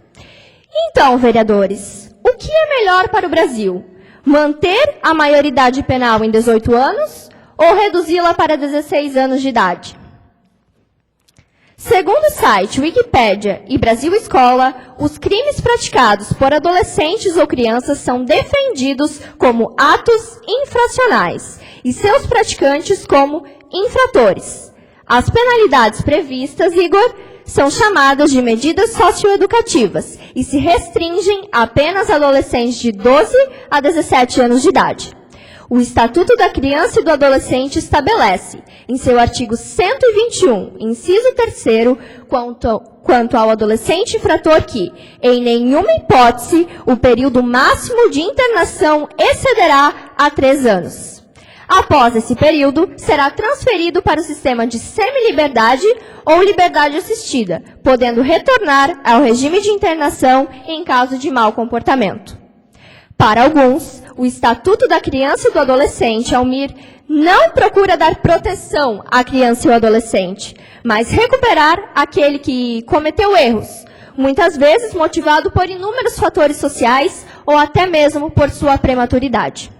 [SPEAKER 6] Então, vereadores, o que é melhor para o Brasil? Manter a maioridade penal em 18 anos ou reduzi-la para 16 anos de idade? Segundo o site Wikipédia e Brasil Escola, os crimes praticados por adolescentes ou crianças são defendidos como atos infracionais e seus praticantes como infratores. As penalidades previstas, Igor, são chamadas de medidas socioeducativas e se restringem apenas a adolescentes de 12 a 17 anos de idade. O Estatuto da Criança e do Adolescente estabelece, em seu artigo 121, inciso 3º, quanto ao adolescente infrator que, em nenhuma hipótese, o período máximo de internação excederá a 3 anos. Após esse período, será transferido para o sistema de semiliberdade ou liberdade assistida, podendo retornar ao regime de internação em caso de mau comportamento. Para alguns, o Estatuto da Criança e do Adolescente, Almir, não procura dar proteção à criança e ao adolescente, mas recuperar aquele que cometeu erros, muitas vezes motivado por inúmeros fatores sociais ou até mesmo por sua prematuridade.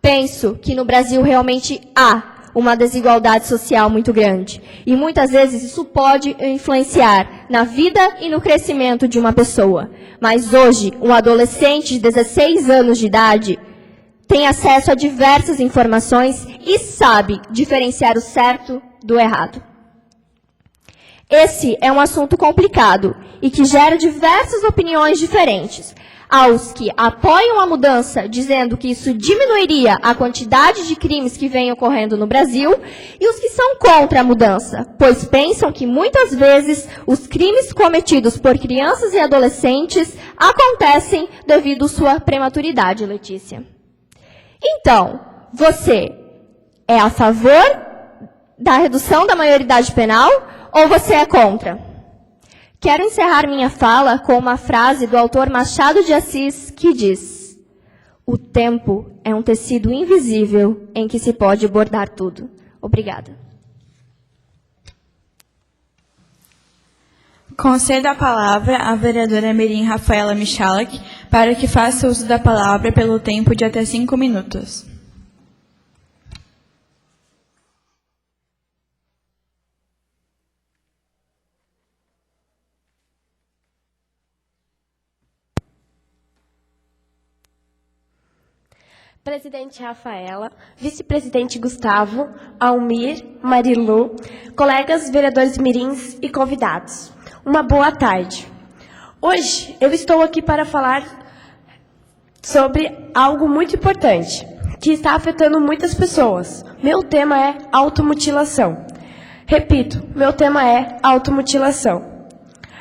[SPEAKER 6] Penso que no Brasil realmente há uma desigualdade social muito grande. E muitas vezes isso pode influenciar na vida e no crescimento de uma pessoa. Mas hoje, um adolescente de 16 anos de idade tem acesso a diversas informações e sabe diferenciar o certo do errado. Esse é um assunto complicado e que gera diversas opiniões diferentes. Aos que apoiam a mudança, dizendo que isso diminuiria a quantidade de crimes que vem ocorrendo no Brasil, e os que são contra a mudança, pois pensam que muitas vezes os crimes cometidos por crianças e adolescentes acontecem devido à sua prematuridade, Letícia. Então, você é a favor da redução da maioridade penal ou você é contra? Quero encerrar minha fala com uma frase do autor Machado de Assis que diz: O tempo é um tecido invisível em que se pode bordar tudo. Obrigada.
[SPEAKER 1] Concedo a palavra à vereadora Mirim Rafaela Michalak para que faça uso da palavra pelo tempo de até 5 minutos.
[SPEAKER 3] Presidente Rafaela, vice-presidente Gustavo, Almir, Marilu, colegas vereadores mirins e convidados. Uma boa tarde. Hoje eu estou aqui para falar sobre algo muito importante, que está afetando muitas pessoas. Meu tema é automutilação. Repito, meu tema é automutilação.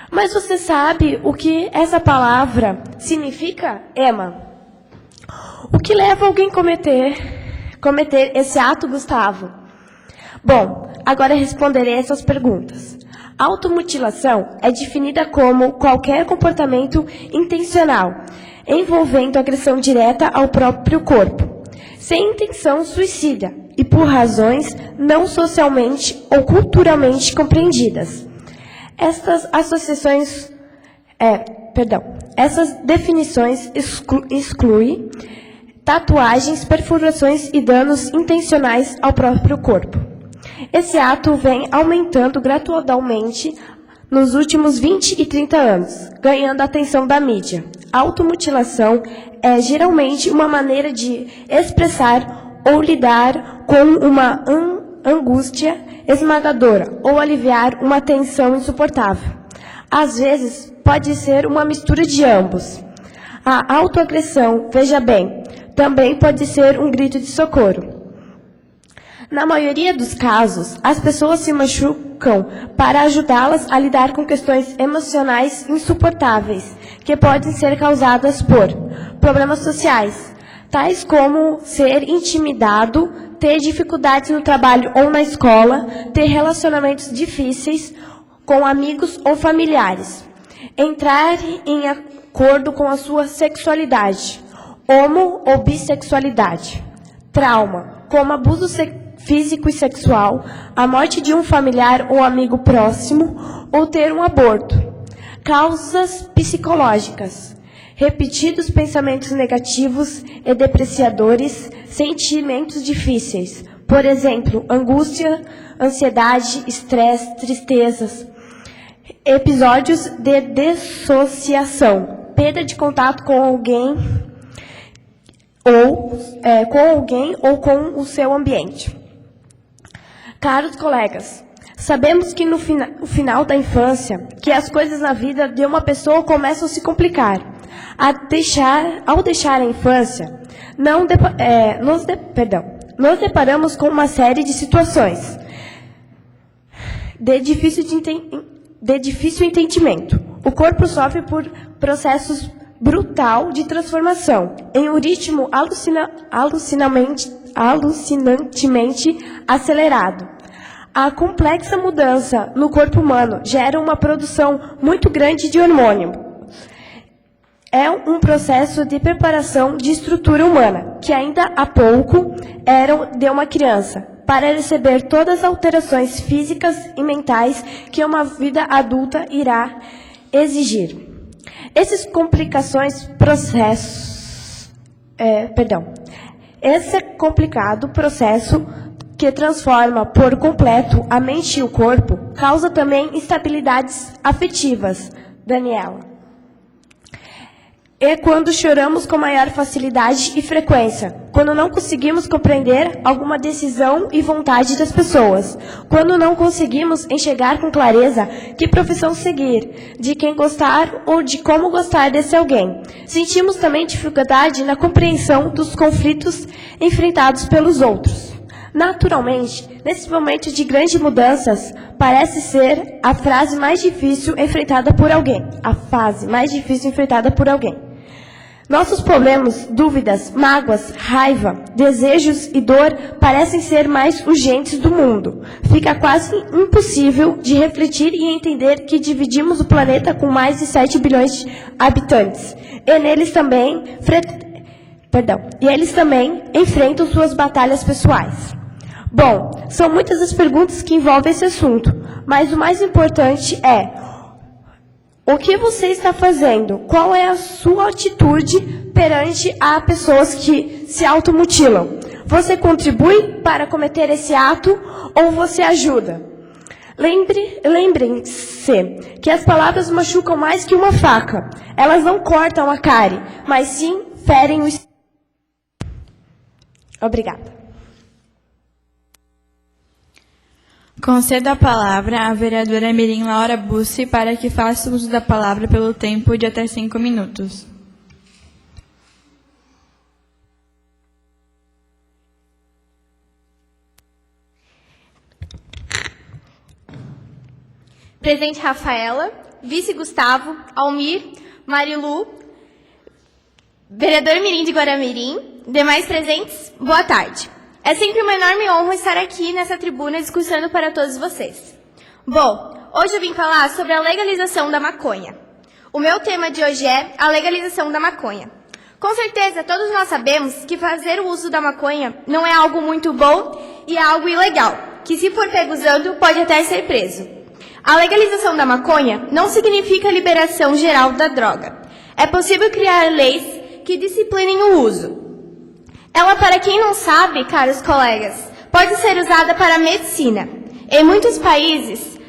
[SPEAKER 3] Mas você sabe o que essa palavra significa, Emma? O que leva alguém a cometer esse ato, Gustavo? Bom, agora responderei essas perguntas. A automutilação é definida como qualquer comportamento intencional, envolvendo agressão direta ao próprio corpo, sem intenção suicida e por razões não socialmente ou culturalmente compreendidas. Essas definições excluem tatuagens, perfurações e danos intencionais ao próprio corpo. Esse ato vem aumentando gradualmente nos últimos 20 e 30 anos, ganhando a atenção da mídia. A automutilação é geralmente uma maneira de expressar ou lidar com uma angústia esmagadora ou aliviar uma tensão insuportável. Às vezes, pode ser uma mistura de ambos. A autoagressão, veja bem, também pode ser um grito de socorro. Na maioria dos casos, as pessoas se machucam para ajudá-las a lidar com questões emocionais insuportáveis, que podem ser causadas por problemas sociais, tais como ser intimidado, ter dificuldades no trabalho ou na escola, ter relacionamentos difíceis com amigos ou familiares, entrar em acordo com a sua sexualidade, homo ou bissexualidade, trauma, como abuso físico e sexual, a morte de um familiar ou amigo próximo, ou ter um aborto. Causas psicológicas, repetidos pensamentos negativos e depreciadores, sentimentos difíceis, por exemplo, angústia, ansiedade, estresse, tristezas, episódios de dissociação, perda de contato com alguém ou com o seu ambiente. Caros colegas, sabemos que no final da infância, que as coisas na vida de uma pessoa começam a se complicar. Ao deixar a infância, nos deparamos com uma série de situações de difícil entendimento. O corpo sofre por processos brutal de transformação, em um ritmo alucinantemente acelerado. A complexa mudança no corpo humano gera uma produção muito grande de hormônio. É um processo de preparação de estrutura humana, que ainda há pouco era de uma criança, para receber todas as alterações físicas e mentais que uma vida adulta irá exigir. Esse complicado processo que transforma por completo a mente e o corpo causa também instabilidades afetivas, Daniela. É quando choramos com maior facilidade e frequência, quando não conseguimos compreender alguma decisão e vontade das pessoas, quando não conseguimos enxergar com clareza que profissão seguir, de quem gostar ou de como gostar desse alguém. Sentimos também dificuldade na compreensão dos conflitos enfrentados pelos outros. Naturalmente, nesse momento de grandes mudanças, parece ser a fase mais difícil enfrentada por alguém. A fase mais difícil enfrentada por alguém. Nossos problemas, dúvidas, mágoas, raiva, desejos e dor parecem ser mais urgentes do mundo. Fica quase impossível de refletir e entender que dividimos o planeta com mais de 7 bilhões de habitantes. E neles também E eles também enfrentam suas batalhas pessoais. Bom, são muitas as perguntas que envolvem esse assunto, mas o mais importante é: o que você está fazendo? Qual é a sua atitude perante a pessoas que se automutilam? Você contribui para cometer esse ato ou você ajuda? Lembrem-se que as palavras machucam mais que uma faca. Elas não cortam a carne, mas sim ferem o espírito. Obrigada.
[SPEAKER 1] Concedo a palavra à vereadora Mirim Laura Bussi para que faça uso da palavra pelo tempo de até 5 minutos.
[SPEAKER 5] Presente Rafaela, vice Gustavo, Almir, Marilu, vereador Mirim de Guaramirim, demais presentes, boa tarde. É sempre uma enorme honra estar aqui nessa tribuna discursando para todos vocês. Bom, hoje eu vim falar sobre a legalização da maconha. O meu tema de hoje é a legalização da maconha. Com certeza, todos nós sabemos que fazer o uso da maconha não é algo muito bom e é algo ilegal, que se for pego usando, pode até ser preso. A legalização da maconha não significa liberação geral da droga. É possível criar leis que disciplinem o uso. Ela, para quem não sabe, caros colegas, pode ser usada para a medicina. Em muitos países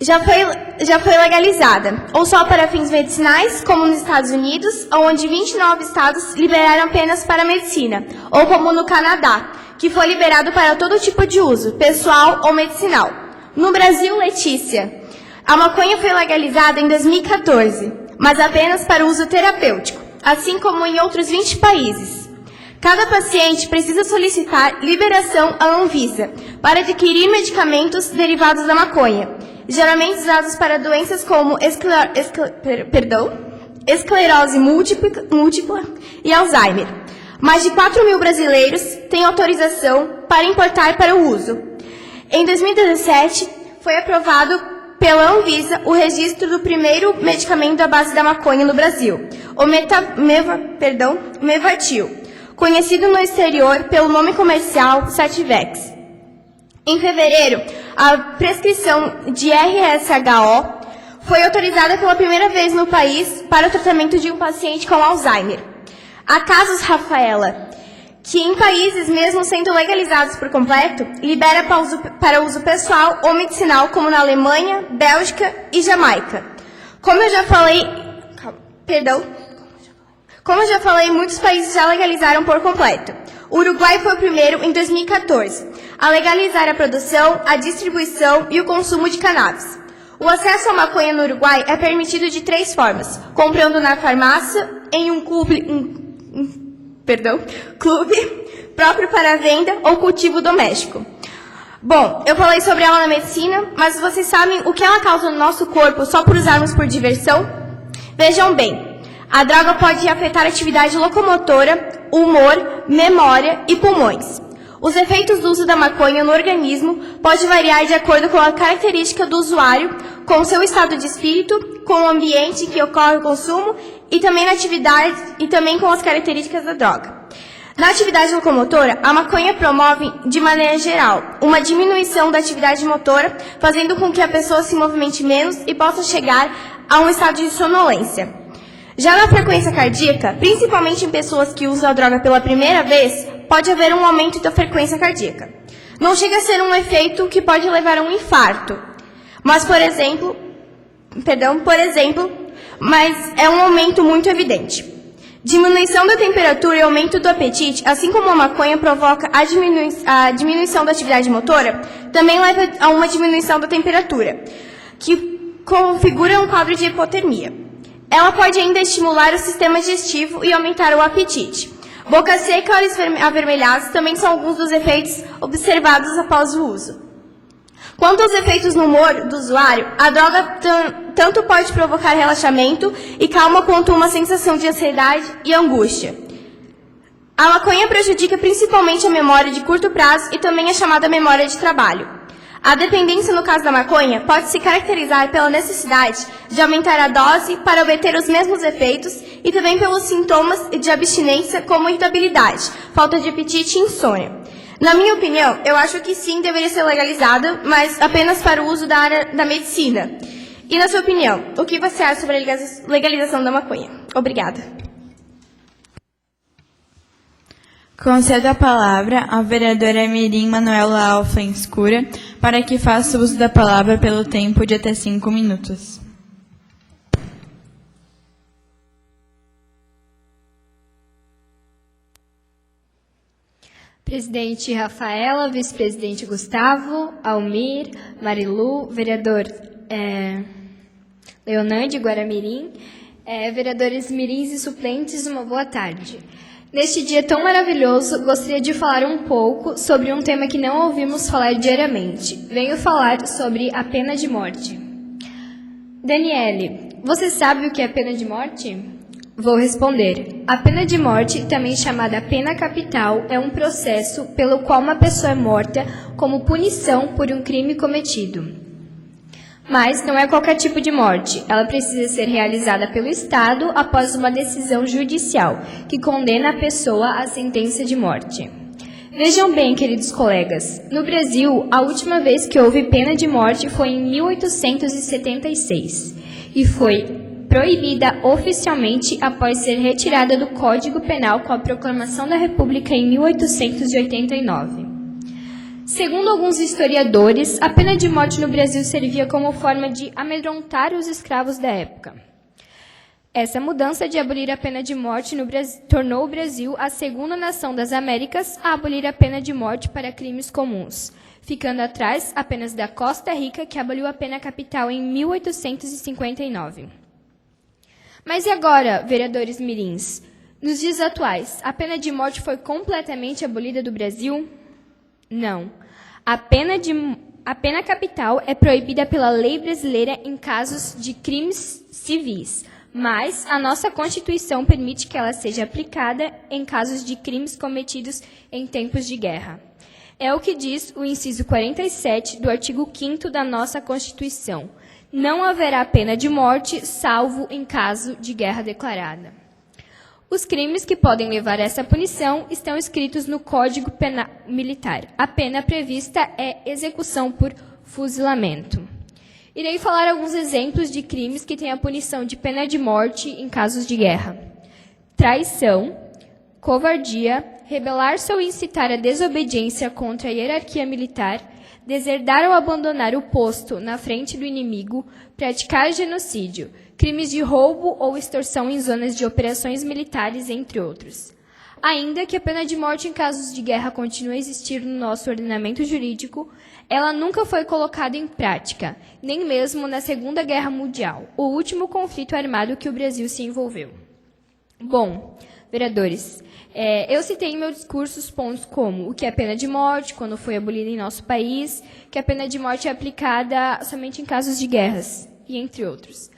[SPEAKER 5] já foi legalizada, ou só para fins medicinais, como nos Estados Unidos, onde 29 estados liberaram apenas para a medicina, ou como no Canadá, que foi liberado para todo tipo de uso, pessoal ou medicinal. No Brasil, Letícia, a maconha foi legalizada em 2014, mas apenas para uso terapêutico, assim como em outros 20 países. Cada paciente precisa solicitar liberação à Anvisa para adquirir medicamentos derivados da maconha, geralmente usados para doenças como esclerose múltipla e Alzheimer. Mais de 4 mil brasileiros têm autorização para importar para o uso. Em 2017, foi aprovado pela Anvisa o registro do primeiro medicamento à base da maconha no Brasil, o Mevatil, conhecido no exterior pelo nome comercial Sativex. Em fevereiro, a prescrição de RSHO foi autorizada pela primeira vez no país para o tratamento de um paciente com Alzheimer. Há casos, Rafaela, que em países mesmo sendo legalizados por completo, libera para uso pessoal ou medicinal, como na Alemanha, Bélgica e Jamaica. Como eu já falei, muitos países já legalizaram por completo. O Uruguai foi o primeiro, em 2014, a legalizar a produção, a distribuição e o consumo de cannabis. O acesso à maconha no Uruguai é permitido de 3 formas: comprando na farmácia, em um clube próprio para venda ou cultivo doméstico. Bom, eu falei sobre ela na medicina, mas vocês sabem o que ela causa no nosso corpo só por usarmos por diversão? Vejam bem, a droga pode afetar a atividade locomotora, humor, memória e pulmões. Os efeitos do uso da maconha no organismo pode variar de acordo com a característica do usuário, com o seu estado de espírito, com o ambiente em que ocorre o consumo e também na atividade e também com as características da droga. Na atividade locomotora, a maconha promove, de maneira geral, uma diminuição da atividade motora, fazendo com que a pessoa se movimente menos e possa chegar a um estado de sonolência. Já na frequência cardíaca, principalmente em pessoas que usam a droga pela primeira vez, pode haver um aumento da frequência cardíaca. Não chega a ser um efeito que pode levar a um infarto, mas, mas é um aumento muito evidente. Diminuição da temperatura e aumento do apetite, assim como a maconha provoca a diminuição da atividade motora, também leva a uma diminuição da temperatura, que configura um quadro de hipotermia. Ela pode ainda estimular o sistema digestivo e aumentar o apetite. Boca seca e olhos avermelhados também são alguns dos efeitos observados após o uso. Quanto aos efeitos no humor do usuário, a droga tanto pode provocar relaxamento e calma quanto uma sensação de ansiedade e angústia. A maconha prejudica principalmente a memória de curto prazo e também a chamada memória de trabalho. A dependência no caso da maconha pode se caracterizar pela necessidade de aumentar a dose para obter os mesmos efeitos e também pelos sintomas de abstinência como irritabilidade, falta de apetite e insônia. Na minha opinião, eu acho que sim, deveria ser legalizada, mas apenas para o uso da área da medicina. E na sua opinião, o que você acha sobre a legalização da maconha? Obrigada.
[SPEAKER 1] Concedo a palavra à vereadora Mirim Manuela Alfens Cura para que faça uso da palavra pelo tempo de até 5 minutos.
[SPEAKER 9] Presidente Rafaela, vice-presidente Gustavo, Almir, Marilu, vereador Leonande Guaramirim, vereadores mirins e suplentes, uma boa tarde. Neste dia tão maravilhoso, gostaria de falar um pouco sobre um tema que não ouvimos falar diariamente. Venho falar sobre a pena de morte. Daniele, você sabe o que é pena de morte? Vou responder. A pena de morte, também chamada pena capital, é um processo pelo qual uma pessoa é morta como punição por um crime cometido. Mas não é qualquer tipo de morte. Ela precisa ser realizada pelo Estado após uma decisão judicial, que condena a pessoa à sentença de morte. Vejam bem, queridos colegas, no Brasil, a última vez que houve pena de morte foi em 1876 e foi proibida oficialmente após ser retirada do Código Penal com a Proclamação da República em 1889. Segundo alguns historiadores, a pena de morte no Brasil servia como forma de amedrontar os escravos da época. Essa mudança de abolir a pena de morte no Brasil tornou o Brasil a segunda nação das Américas a abolir a pena de morte para crimes comuns, ficando atrás apenas da Costa Rica, que aboliu a pena capital em 1859. Mas e agora, vereadores mirins? Nos dias atuais, a pena de morte foi completamente abolida do Brasil? Não. A pena capital é proibida pela lei brasileira em casos de crimes civis, mas a nossa Constituição permite que ela seja aplicada em casos de crimes cometidos em tempos de guerra. É o que diz o inciso 47 do artigo 5º da nossa Constituição. Não haverá pena de morte, salvo em caso de guerra declarada. Os crimes que podem levar a essa punição estão escritos no Código Penal Militar. A pena prevista é execução por fuzilamento. Irei falar alguns exemplos de crimes que têm a punição de pena de morte em casos de guerra: traição, covardia, rebelar-se ou incitar a desobediência contra a hierarquia militar, deserdar ou abandonar o posto na frente do inimigo, praticar genocídio, crimes de roubo ou extorsão em zonas de operações militares, entre outros. Ainda que a pena de morte em casos de guerra continue a existir no nosso ordenamento jurídico, ela nunca foi colocada em prática, nem mesmo na Segunda Guerra Mundial, o último conflito armado que o Brasil se envolveu. Bom, vereadores, eu citei em meu discurso os pontos como o que é pena de morte, quando foi abolida em nosso país, que a pena de morte é aplicada somente em casos de guerras, e entre outros.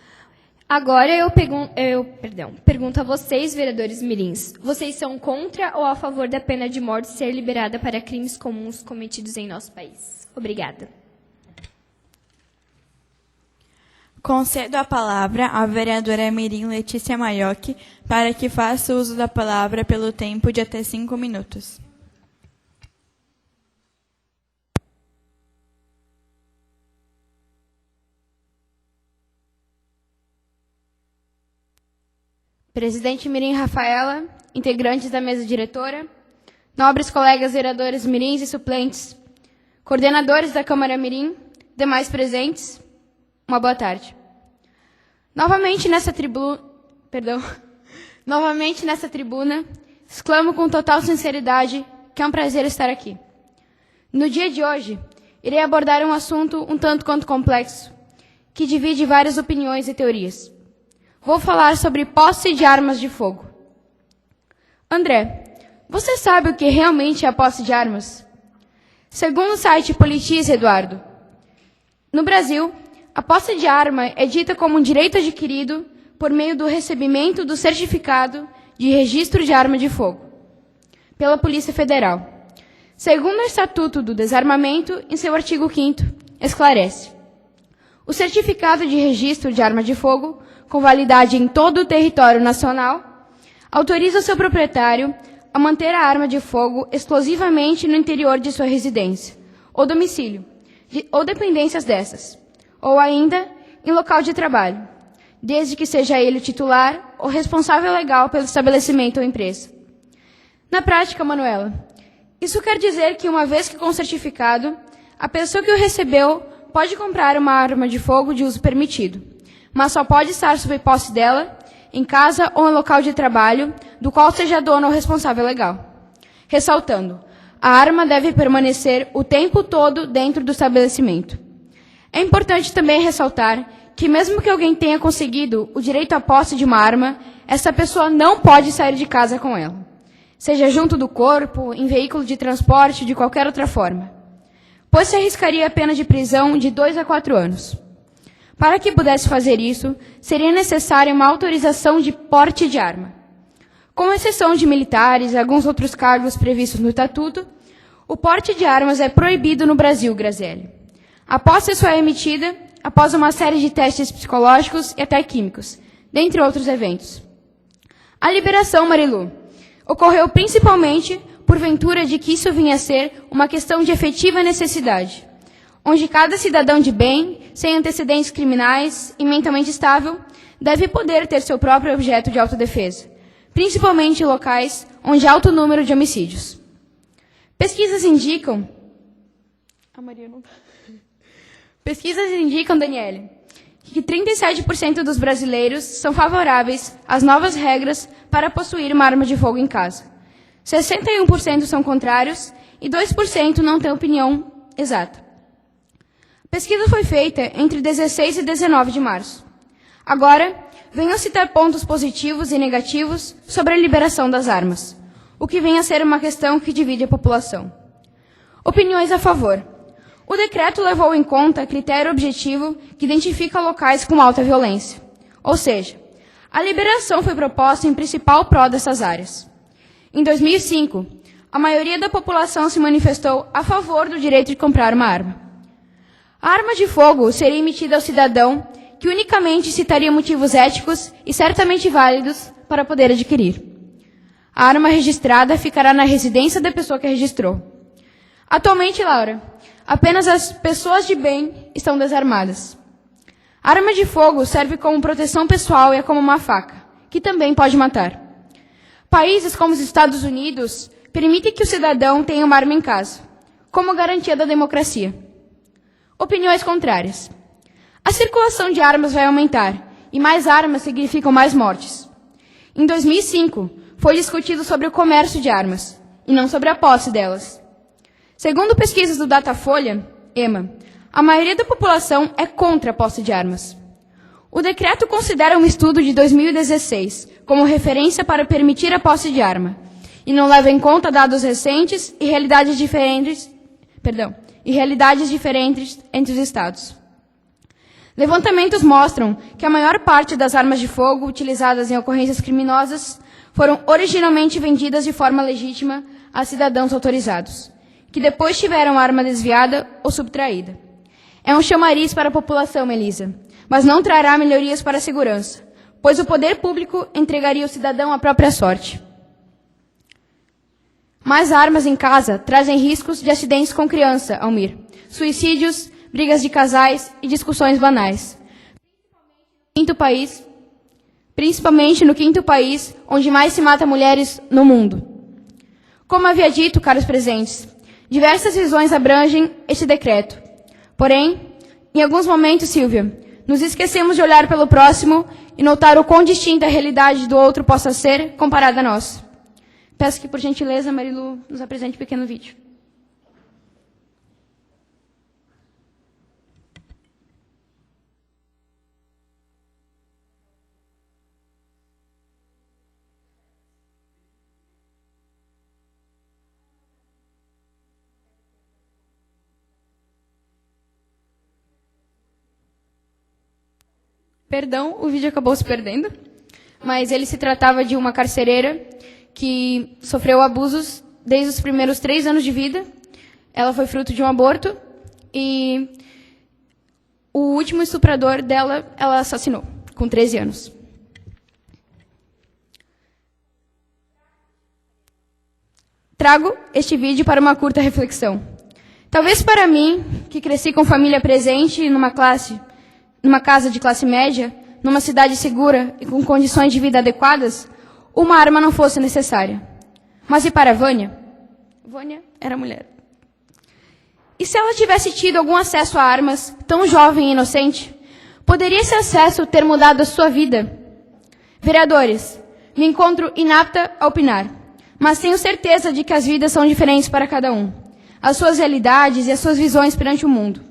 [SPEAKER 9] Agora eu pergunto a vocês, vereadores mirins, vocês são contra ou a favor da pena de morte ser liberada para crimes comuns cometidos em nosso país? Obrigada.
[SPEAKER 1] Concedo a palavra à vereadora Mirim Letícia Maiocchi para que faça uso da palavra pelo tempo de até 5 minutos.
[SPEAKER 10] Presidente Mirim Rafaela, integrantes da mesa diretora, nobres colegas vereadores mirins e suplentes, coordenadores da Câmara Mirim, demais presentes, uma boa tarde. Novamente nessa tribuna, exclamo com total sinceridade que é um prazer estar aqui. No dia de hoje, irei abordar um assunto um tanto quanto complexo, que divide várias opiniões e teorias. Vou falar sobre posse de armas de fogo. André, você sabe o que realmente é a posse de armas? Segundo o site Politize, Eduardo, no Brasil, a posse de arma é dita como um direito adquirido por meio do recebimento do certificado de registro de arma de fogo pela Polícia Federal. Segundo o Estatuto do Desarmamento, em seu artigo 5º, esclarece. O certificado de registro de arma de fogo, com validade em todo o território nacional, autoriza o seu proprietário a manter a arma de fogo exclusivamente no interior de sua residência, ou domicílio, ou dependências dessas, ou ainda em local de trabalho, desde que seja ele o titular ou responsável legal pelo estabelecimento ou empresa. Na prática, Manuela, isso quer dizer que, uma vez que com o certificado, a pessoa que o recebeu pode comprar uma arma de fogo de uso permitido, mas só pode estar sob posse dela em casa ou em local de trabalho, do qual seja dono ou responsável legal. Ressaltando, a arma deve permanecer o tempo todo dentro do estabelecimento. É importante também ressaltar que, mesmo que alguém tenha conseguido o direito à posse de uma arma, essa pessoa não pode sair de casa com ela, seja junto do corpo, em veículo de transporte, de qualquer outra forma, pois se arriscaria a pena de prisão de 2 a 4 anos. Para que pudesse fazer isso, seria necessária uma autorização de porte de arma. Com exceção de militares e alguns outros cargos previstos no Estatuto, o porte de armas é proibido no Brasil, Graziele. A posse só é emitida após uma série de testes psicológicos e até químicos, dentre outros eventos. A liberação, Marilu, ocorreu principalmente por ventura de que isso vinha a ser uma questão de efetiva necessidade, onde cada cidadão de bem, sem antecedentes criminais e mentalmente estável, deve poder ter seu próprio objeto de autodefesa, principalmente em locais onde há alto número de homicídios. Pesquisas indicam, Daniele, que 37% dos brasileiros são favoráveis às novas regras para possuir uma arma de fogo em casa. 61% são contrários e 2% não têm opinião exata. A pesquisa foi feita entre 16 e 19 de março. Agora, venho citar pontos positivos e negativos sobre a liberação das armas, o que vem a ser uma questão que divide a população. Opiniões a favor. O decreto levou em conta critério objetivo que identifica locais com alta violência. Ou seja, a liberação foi proposta em principal pró dessas áreas. Em 2005, a maioria da população se manifestou a favor do direito de comprar uma arma. A arma de fogo seria emitida ao cidadão que unicamente citaria motivos éticos e certamente válidos para poder adquirir. A arma registrada ficará na residência da pessoa que a registrou. Atualmente, Laura, apenas as pessoas de bem estão desarmadas. A arma de fogo serve como proteção pessoal e é como uma faca, que também pode matar. Países como os Estados Unidos permitem que o cidadão tenha uma arma em casa, como garantia da democracia. Opiniões contrárias. A circulação de armas vai aumentar, e mais armas significam mais mortes. Em 2005, foi discutido sobre o comércio de armas, e não sobre a posse delas. Segundo pesquisas do Datafolha, EMA, a maioria da população é contra a posse de armas. O decreto considera um estudo de 2016 como referência para permitir a posse de arma, e não leva em conta dados recentes e realidades diferentes entre os estados. Levantamentos mostram que a maior parte das armas de fogo utilizadas em ocorrências criminosas foram originalmente vendidas de forma legítima a cidadãos autorizados, que depois tiveram a arma desviada ou subtraída. É um chamariz para a população, Melissa, mas não trará melhorias para a segurança, pois o poder público entregaria ao cidadão à própria sorte. Mais armas em casa trazem riscos de acidentes com criança, Almir, suicídios, brigas de casais e discussões banais. Principalmente no quinto país, onde mais se mata mulheres no mundo. Como havia dito, caros presentes, diversas visões abrangem este decreto. Porém, em alguns momentos, Silvia, nos esquecemos de olhar pelo próximo e notar o quão distinta a realidade do outro possa ser comparada a nossa. Peço que, por gentileza, Marilu nos apresente um pequeno vídeo. Perdão, o vídeo acabou se perdendo, mas ele se tratava de uma carcereira que sofreu abusos desde os primeiros 3 anos de vida. Ela foi fruto de um aborto e o último estuprador dela, ela assassinou, com 13 anos. Trago este vídeo para uma curta reflexão. Talvez para mim, que cresci com família presente numa casa de classe média, numa cidade segura e com condições de vida adequadas, uma arma não fosse necessária. Mas e para Vânia? Vânia era mulher. E se ela tivesse tido algum acesso a armas, tão jovem e inocente, poderia esse acesso ter mudado a sua vida? Vereadores, me encontro inapta a opinar, mas tenho certeza de que as vidas são diferentes para cada um, as suas realidades e as suas visões perante o mundo.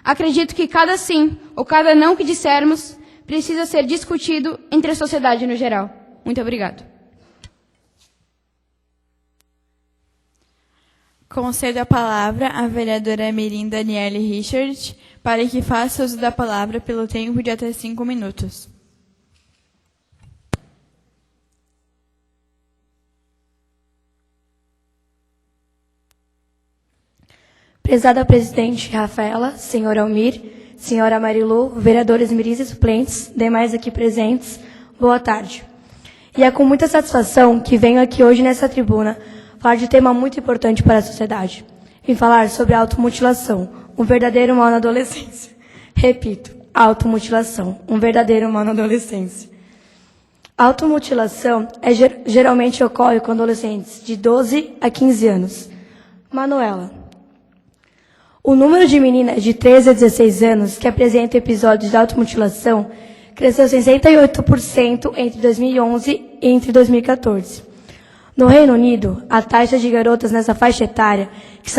[SPEAKER 10] Acredito que cada sim ou cada não que dissermos precisa ser discutido entre a sociedade no geral. Muito obrigado.
[SPEAKER 1] Concedo a palavra à vereadora Mirim Daniele Richard para que faça uso da palavra pelo tempo de até 5 minutos.
[SPEAKER 3] Prezada presidente Rafaela, senhor Almir, senhora Marilu, vereadores mirins e suplentes, demais aqui presentes, boa tarde. E é com muita satisfação que venho aqui hoje nessa tribuna falar de um tema muito importante para a sociedade. Vim falar sobre a automutilação, um verdadeiro mal na adolescência. Repito, automutilação, um verdadeiro mal na adolescência. A automutilação geralmente ocorre com adolescentes de 12 a 15 anos. Manuela. O número de meninas de 13 a 16 anos que apresentam episódios de automutilação cresceu 68% entre 2011 e entre 2014. No Reino Unido, a taxa de garotas nessa faixa etária que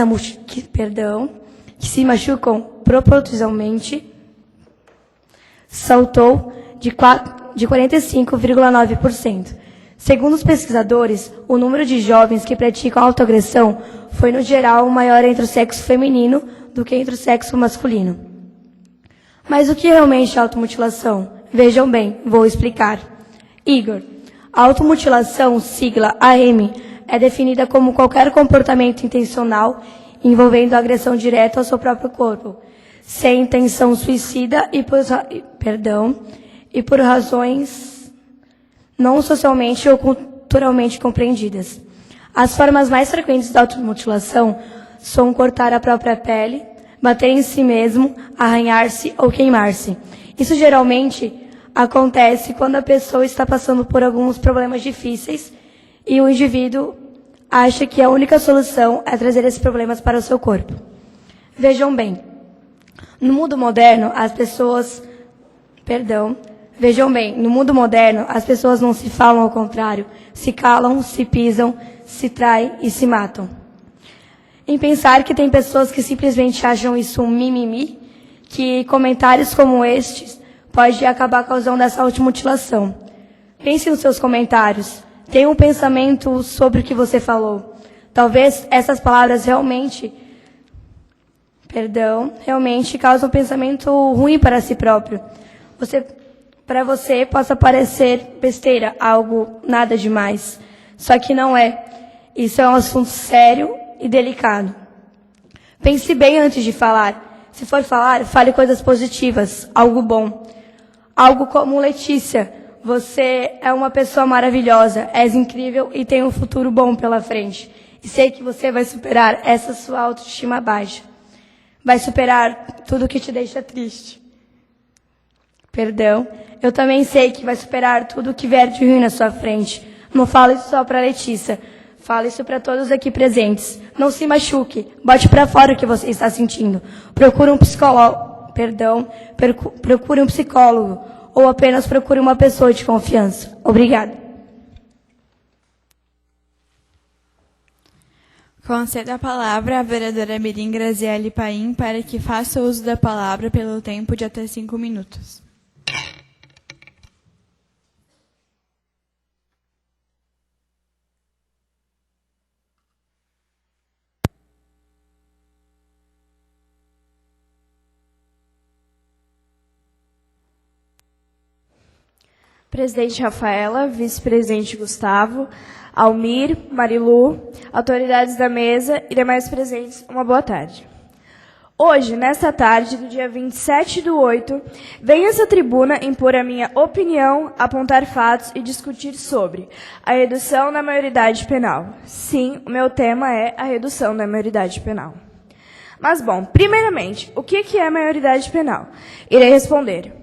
[SPEAKER 3] se machucam proporcionalmente saltou de 45,9%. Segundo os pesquisadores, o número de jovens que praticam autoagressão foi, no geral, maior entre o sexo feminino do que entre o sexo masculino. Mas o que realmente é automutilação? Vejam bem, vou explicar. Igor. A automutilação, sigla AM, é definida como qualquer comportamento intencional envolvendo agressão direta ao seu próprio corpo, sem intenção suicida e por razões não socialmente ou culturalmente compreendidas. As formas mais frequentes da automutilação são cortar a própria pele, bater em si mesmo, arranhar-se ou queimar-se. Isso geralmente acontece quando a pessoa está passando por alguns problemas difíceis e o indivíduo acha que a única solução é trazer esses problemas para o seu corpo. Vejam bem, no mundo moderno, as pessoas não se falam, ao contrário, se calam, se pisam, se traem e se matam. Em pensar que tem pessoas que simplesmente acham isso um mimimi, que comentários como estes pode acabar causando essa automutilação. Pense nos seus comentários. Tenha um pensamento sobre o que você falou. Talvez essas palavras realmente causam um pensamento ruim para si próprio. Para você possa parecer besteira, algo nada demais. Só que não é. Isso é um assunto sério e delicado. Pense bem antes de falar. Se for falar, fale coisas positivas, algo bom. Algo como: Letícia, você é uma pessoa maravilhosa, és incrível e tem um futuro bom pela frente. E sei que você vai superar essa sua autoestima baixa. Vai superar tudo que te deixa triste. Eu também sei que vai superar tudo que vier de ruim na sua frente. Não fale isso só para Letícia. Fale isso para todos aqui presentes. Não se machuque. Bote para fora o que você está sentindo. Procure um psicólogo ou apenas procure uma pessoa de confiança. Obrigada.
[SPEAKER 1] Concedo a palavra à vereadora Mirim Graziele Paim para que faça uso da palavra pelo tempo de até 5 minutos.
[SPEAKER 11] Presidente Rafaela, vice-presidente Gustavo, Almir, Marilu, autoridades da mesa e demais presentes, uma boa tarde. Hoje, nesta tarde do dia 27/8, venho a essa tribuna impor a minha opinião, apontar fatos e discutir sobre a redução da maioridade penal. Sim, o meu tema é a redução da maioridade penal. Mas, bom, primeiramente, o que é a maioridade penal? Irei responder.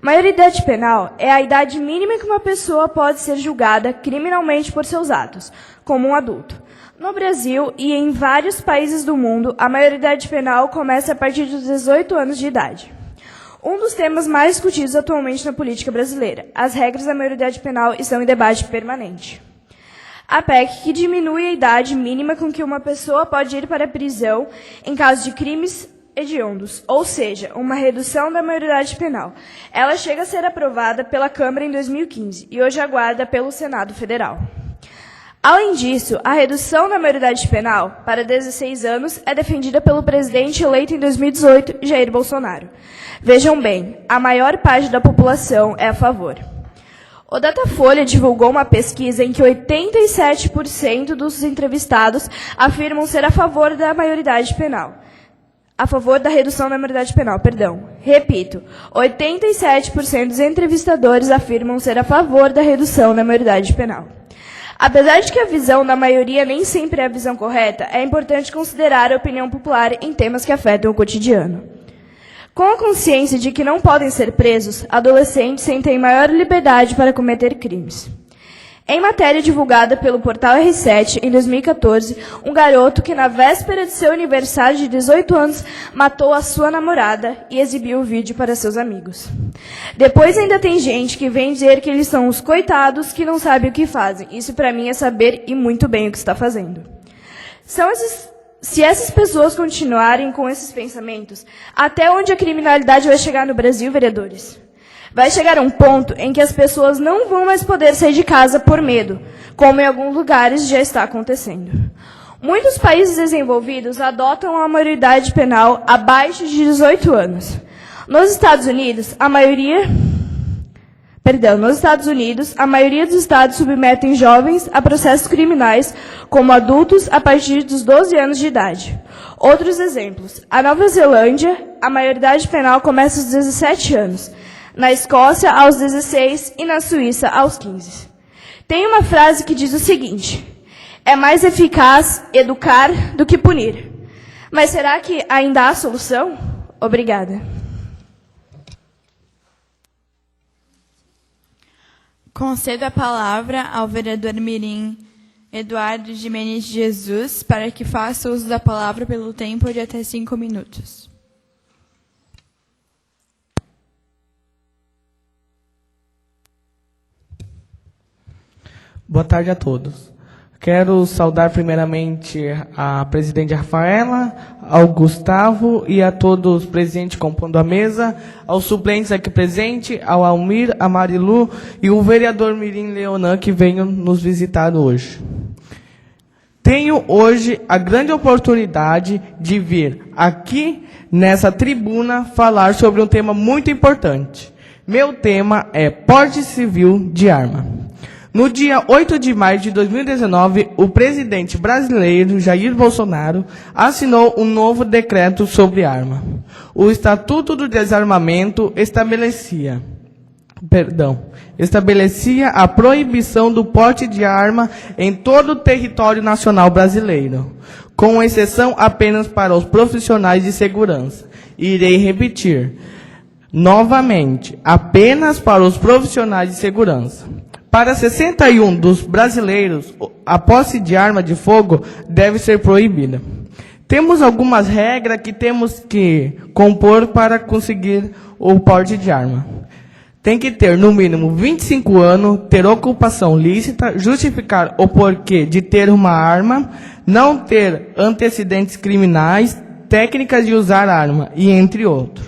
[SPEAKER 11] Maioridade penal é a idade mínima que uma pessoa pode ser julgada criminalmente por seus atos, como um adulto. No Brasil e em vários países do mundo, a maioridade penal começa a partir dos 18 anos de idade. Um dos temas mais discutidos atualmente na política brasileira, as regras da maioridade penal estão em debate permanente. A PEC, que diminui a idade mínima com que uma pessoa pode ir para a prisão em caso de crimes hediondos, ou seja, uma redução da maioridade penal. Ela chega a ser aprovada pela Câmara em 2015 e hoje aguarda pelo Senado Federal. Além disso, a redução da maioridade penal para 16 anos é defendida pelo presidente eleito em 2018, Jair Bolsonaro. Vejam bem, a maior parte da população é a favor. O Datafolha divulgou uma pesquisa em que 87% dos entrevistados afirmam ser a favor da maioridade penal. A favor da redução da maioridade penal, perdão. Repito, 87% dos entrevistadores afirmam ser a favor da redução da maioridade penal. Apesar de que a visão da maioria nem sempre é a visão correta, é importante considerar a opinião popular em temas que afetam o cotidiano. Com a consciência de que não podem ser presos, adolescentes sentem maior liberdade para cometer crimes. Em matéria divulgada pelo portal R7, em 2014, um garoto que, na véspera de seu aniversário de 18 anos, matou a sua namorada e exibiu o vídeo para seus amigos. Depois ainda tem gente que vem dizer que eles são os coitados que não sabem o que fazem. Isso, para mim, é saber e muito bem o que está fazendo. Se essas pessoas continuarem com esses pensamentos, até onde a criminalidade vai chegar no Brasil, vereadores? Vai chegar um ponto em que as pessoas não vão mais poder sair de casa por medo, como em alguns lugares já está acontecendo. Muitos países desenvolvidos adotam a maioridade penal abaixo de 18 anos. Nos Estados Unidos, a maioria dos estados submetem jovens a processos criminais como adultos a partir dos 12 anos de idade. Outros exemplos. A Nova Zelândia, a maioridade penal começa aos 17 anos. Na Escócia, aos 16 e na Suíça, aos 15. Tem uma frase que diz o seguinte: é mais eficaz educar do que punir. Mas será que ainda há solução? Obrigada.
[SPEAKER 1] Concedo a palavra ao vereador mirim Eduardo Gimenez de Jesus para que faça uso da palavra pelo tempo de até 5 minutos.
[SPEAKER 7] Boa tarde a todos. Quero saudar primeiramente a presidente Rafaela, ao Gustavo e a todos os presentes compondo a mesa, aos suplentes aqui presentes, ao Almir, a Marilu e o vereador mirim Leonan que veio nos visitar hoje. Tenho hoje a grande oportunidade de vir aqui nessa tribuna falar sobre um tema muito importante. Meu tema é porte civil de arma. No dia 8 de maio de 2019, o presidente brasileiro Jair Bolsonaro assinou um novo decreto sobre arma. O Estatuto do Desarmamento estabelecia a proibição do porte de arma em todo o território nacional brasileiro, com exceção apenas para os profissionais de segurança. Irei repetir novamente, apenas para os profissionais de segurança. Para 61 dos brasileiros, a posse de arma de fogo deve ser proibida. Temos algumas regras que temos que compor para conseguir o porte de arma. Tem que ter, no mínimo, 25 anos, ter ocupação lícita, justificar o porquê de ter uma arma, não ter antecedentes criminais, técnicas de usar arma, e entre outros.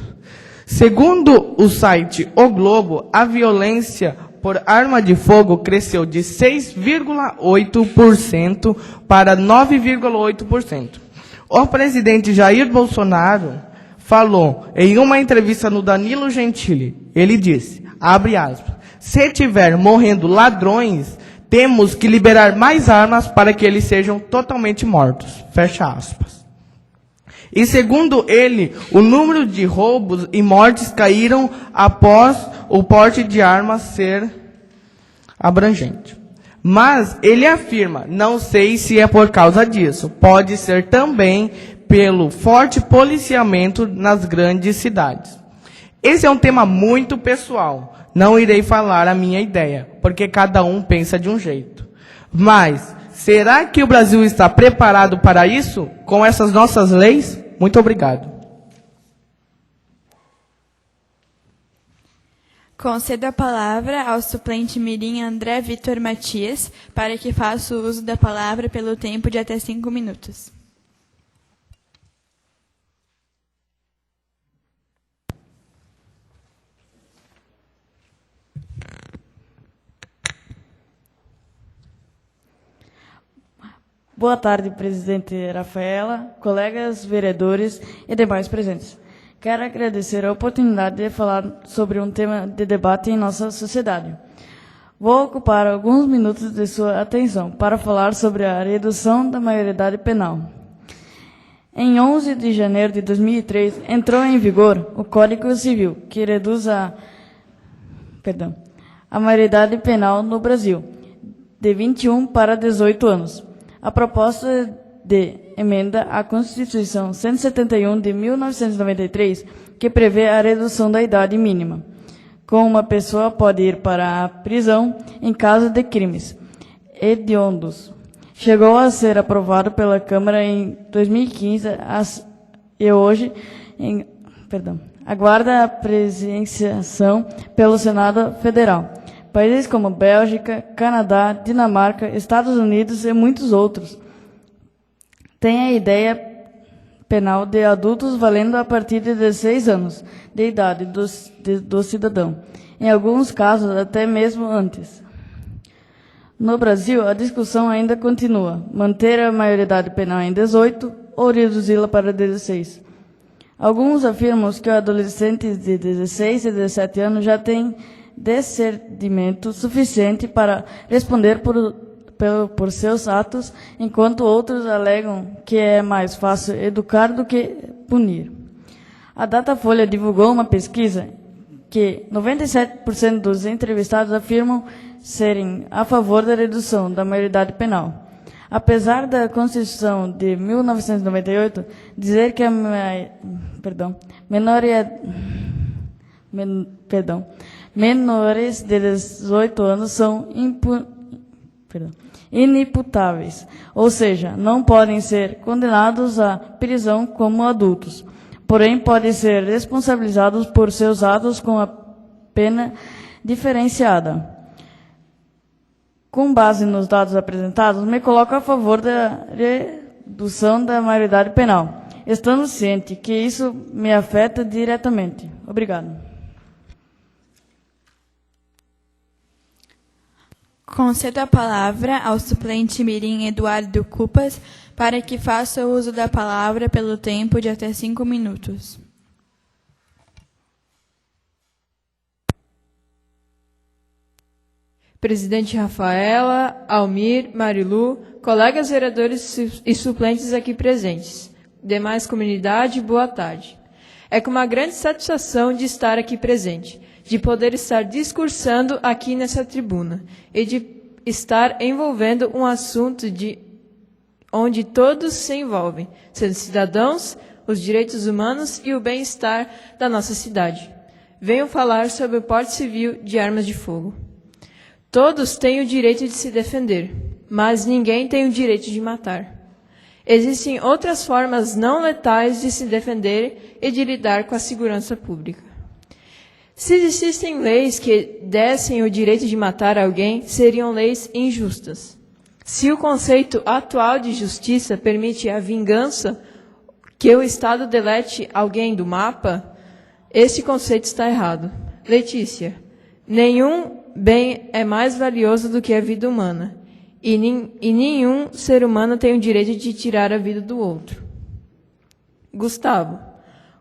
[SPEAKER 7] Segundo o site O Globo, a violência por arma de fogo cresceu de 6,8% para 9,8%. O presidente Jair Bolsonaro falou em uma entrevista no Danilo Gentili, ele disse, abre aspas, se tiver morrendo ladrões, temos que liberar mais armas para que eles sejam totalmente mortos, fecha aspas. E segundo ele, o número de roubos e mortes caíram após o porte de armas ser abrangente. Mas ele afirma, não sei se é por causa disso, pode ser também pelo forte policiamento nas grandes cidades. Esse é um tema muito pessoal, não irei falar a minha ideia, porque cada um pensa de um jeito. Mas, será que o Brasil está preparado para isso, com essas nossas leis? Muito obrigado.
[SPEAKER 1] Concedo a palavra ao suplente mirim André Vitor Matias, para que faça o uso da palavra pelo tempo de até 5 minutos.
[SPEAKER 12] Boa tarde, presidente Rafaela, colegas vereadores e demais presentes. Quero agradecer a oportunidade de falar sobre um tema de debate em nossa sociedade. Vou ocupar alguns minutos de sua atenção para falar sobre a redução da maioridade penal. Em 11 de janeiro de 2003, entrou em vigor o Código Civil, que reduz a maioridade penal no Brasil, de 21 para 18 anos. A proposta de emenda à Constituição 171 de 1993, que prevê a redução da idade mínima, com uma pessoa pode ir para a prisão em caso de crimes hediondos. Chegou a ser aprovado pela Câmara em 2015 e hoje aguarda a presenciação pelo Senado Federal. Países como Bélgica, Canadá, Dinamarca, Estados Unidos e muitos outros têm a ideia penal de adultos valendo a partir de 16 anos de idade do cidadão, em alguns casos até mesmo antes. No Brasil, a discussão ainda continua, manter a maioridade penal em 18 ou reduzi-la para 16. Alguns afirmam que adolescentes de 16 e 17 anos já têm discernimento suficiente para responder por seus atos, enquanto outros alegam que é mais fácil educar do que punir. A Datafolha divulgou uma pesquisa que 97% dos entrevistados afirmam serem a favor da redução da maioridade penal. Apesar da Constituição de 1998 dizer que a menores de 18 anos são inimputáveis, ou seja, não podem ser condenados à prisão como adultos, porém podem ser responsabilizados por seus atos com a pena diferenciada. Com base nos dados apresentados, me coloco a favor da redução da maioridade penal, estando ciente que isso me afeta diretamente. Obrigado.
[SPEAKER 1] Concedo a palavra ao suplente mirim Eduardo Cupas, para que faça o uso da palavra pelo tempo de até 5 minutos.
[SPEAKER 13] Presidente Rafaela, Almir, Marilu, colegas vereadores e suplentes aqui presentes, demais comunidade, boa tarde. É com uma grande satisfação de estar aqui presente, de poder estar discursando aqui nessa tribuna e de estar envolvendo um assunto onde todos se envolvem, sendo cidadãos, os direitos humanos e o bem-estar da nossa cidade. Venho falar sobre o porte civil de armas de fogo. Todos têm o direito de se defender, mas ninguém tem o direito de matar. Existem outras formas não letais de se defender e de lidar com a segurança pública. Se existissem leis que dessem o direito de matar alguém, seriam leis injustas. Se o conceito atual de justiça permite a vingança, que o Estado delete alguém do mapa, esse conceito está errado. Letícia, nenhum bem é mais valioso do que a vida humana, e nenhum ser humano tem o direito de tirar a vida do outro. Gustavo,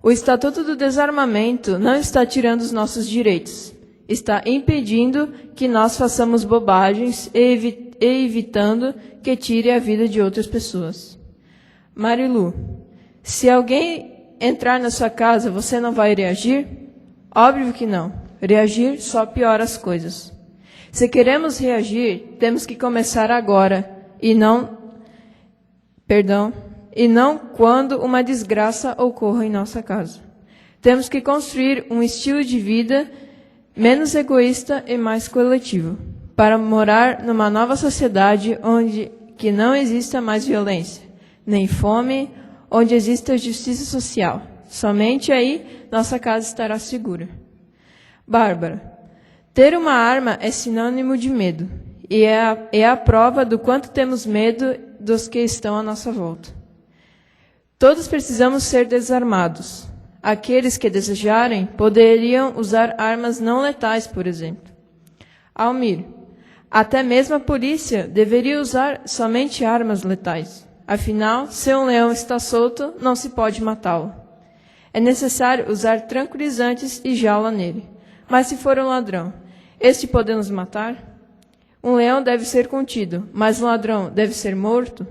[SPEAKER 13] o Estatuto do Desarmamento não está tirando os nossos direitos, está impedindo que nós façamos bobagens e evitando que tire a vida de outras pessoas. Marilu, Se alguém entrar na sua casa, você não vai reagir? Óbvio que não. Reagir só piora as coisas. Se queremos reagir, temos que começar agora e não quando uma desgraça ocorra em nossa casa. Temos que construir um estilo de vida menos egoísta e mais coletivo, para morar numa nova sociedade onde que não exista mais violência, nem fome, onde exista justiça social. Somente aí nossa casa estará segura. Bárbara, ter uma arma é sinônimo de medo, e é a prova do quanto temos medo dos que estão à nossa volta. Todos precisamos ser desarmados. Aqueles que desejarem poderiam usar armas não letais, por exemplo. Almir, até mesmo a polícia deveria usar somente armas letais. Afinal, se um leão está solto, não se pode matá-lo. É necessário usar tranquilizantes e jaula nele. Mas se for um ladrão, este podemos matar? Um leão deve ser contido, mas um ladrão deve ser morto?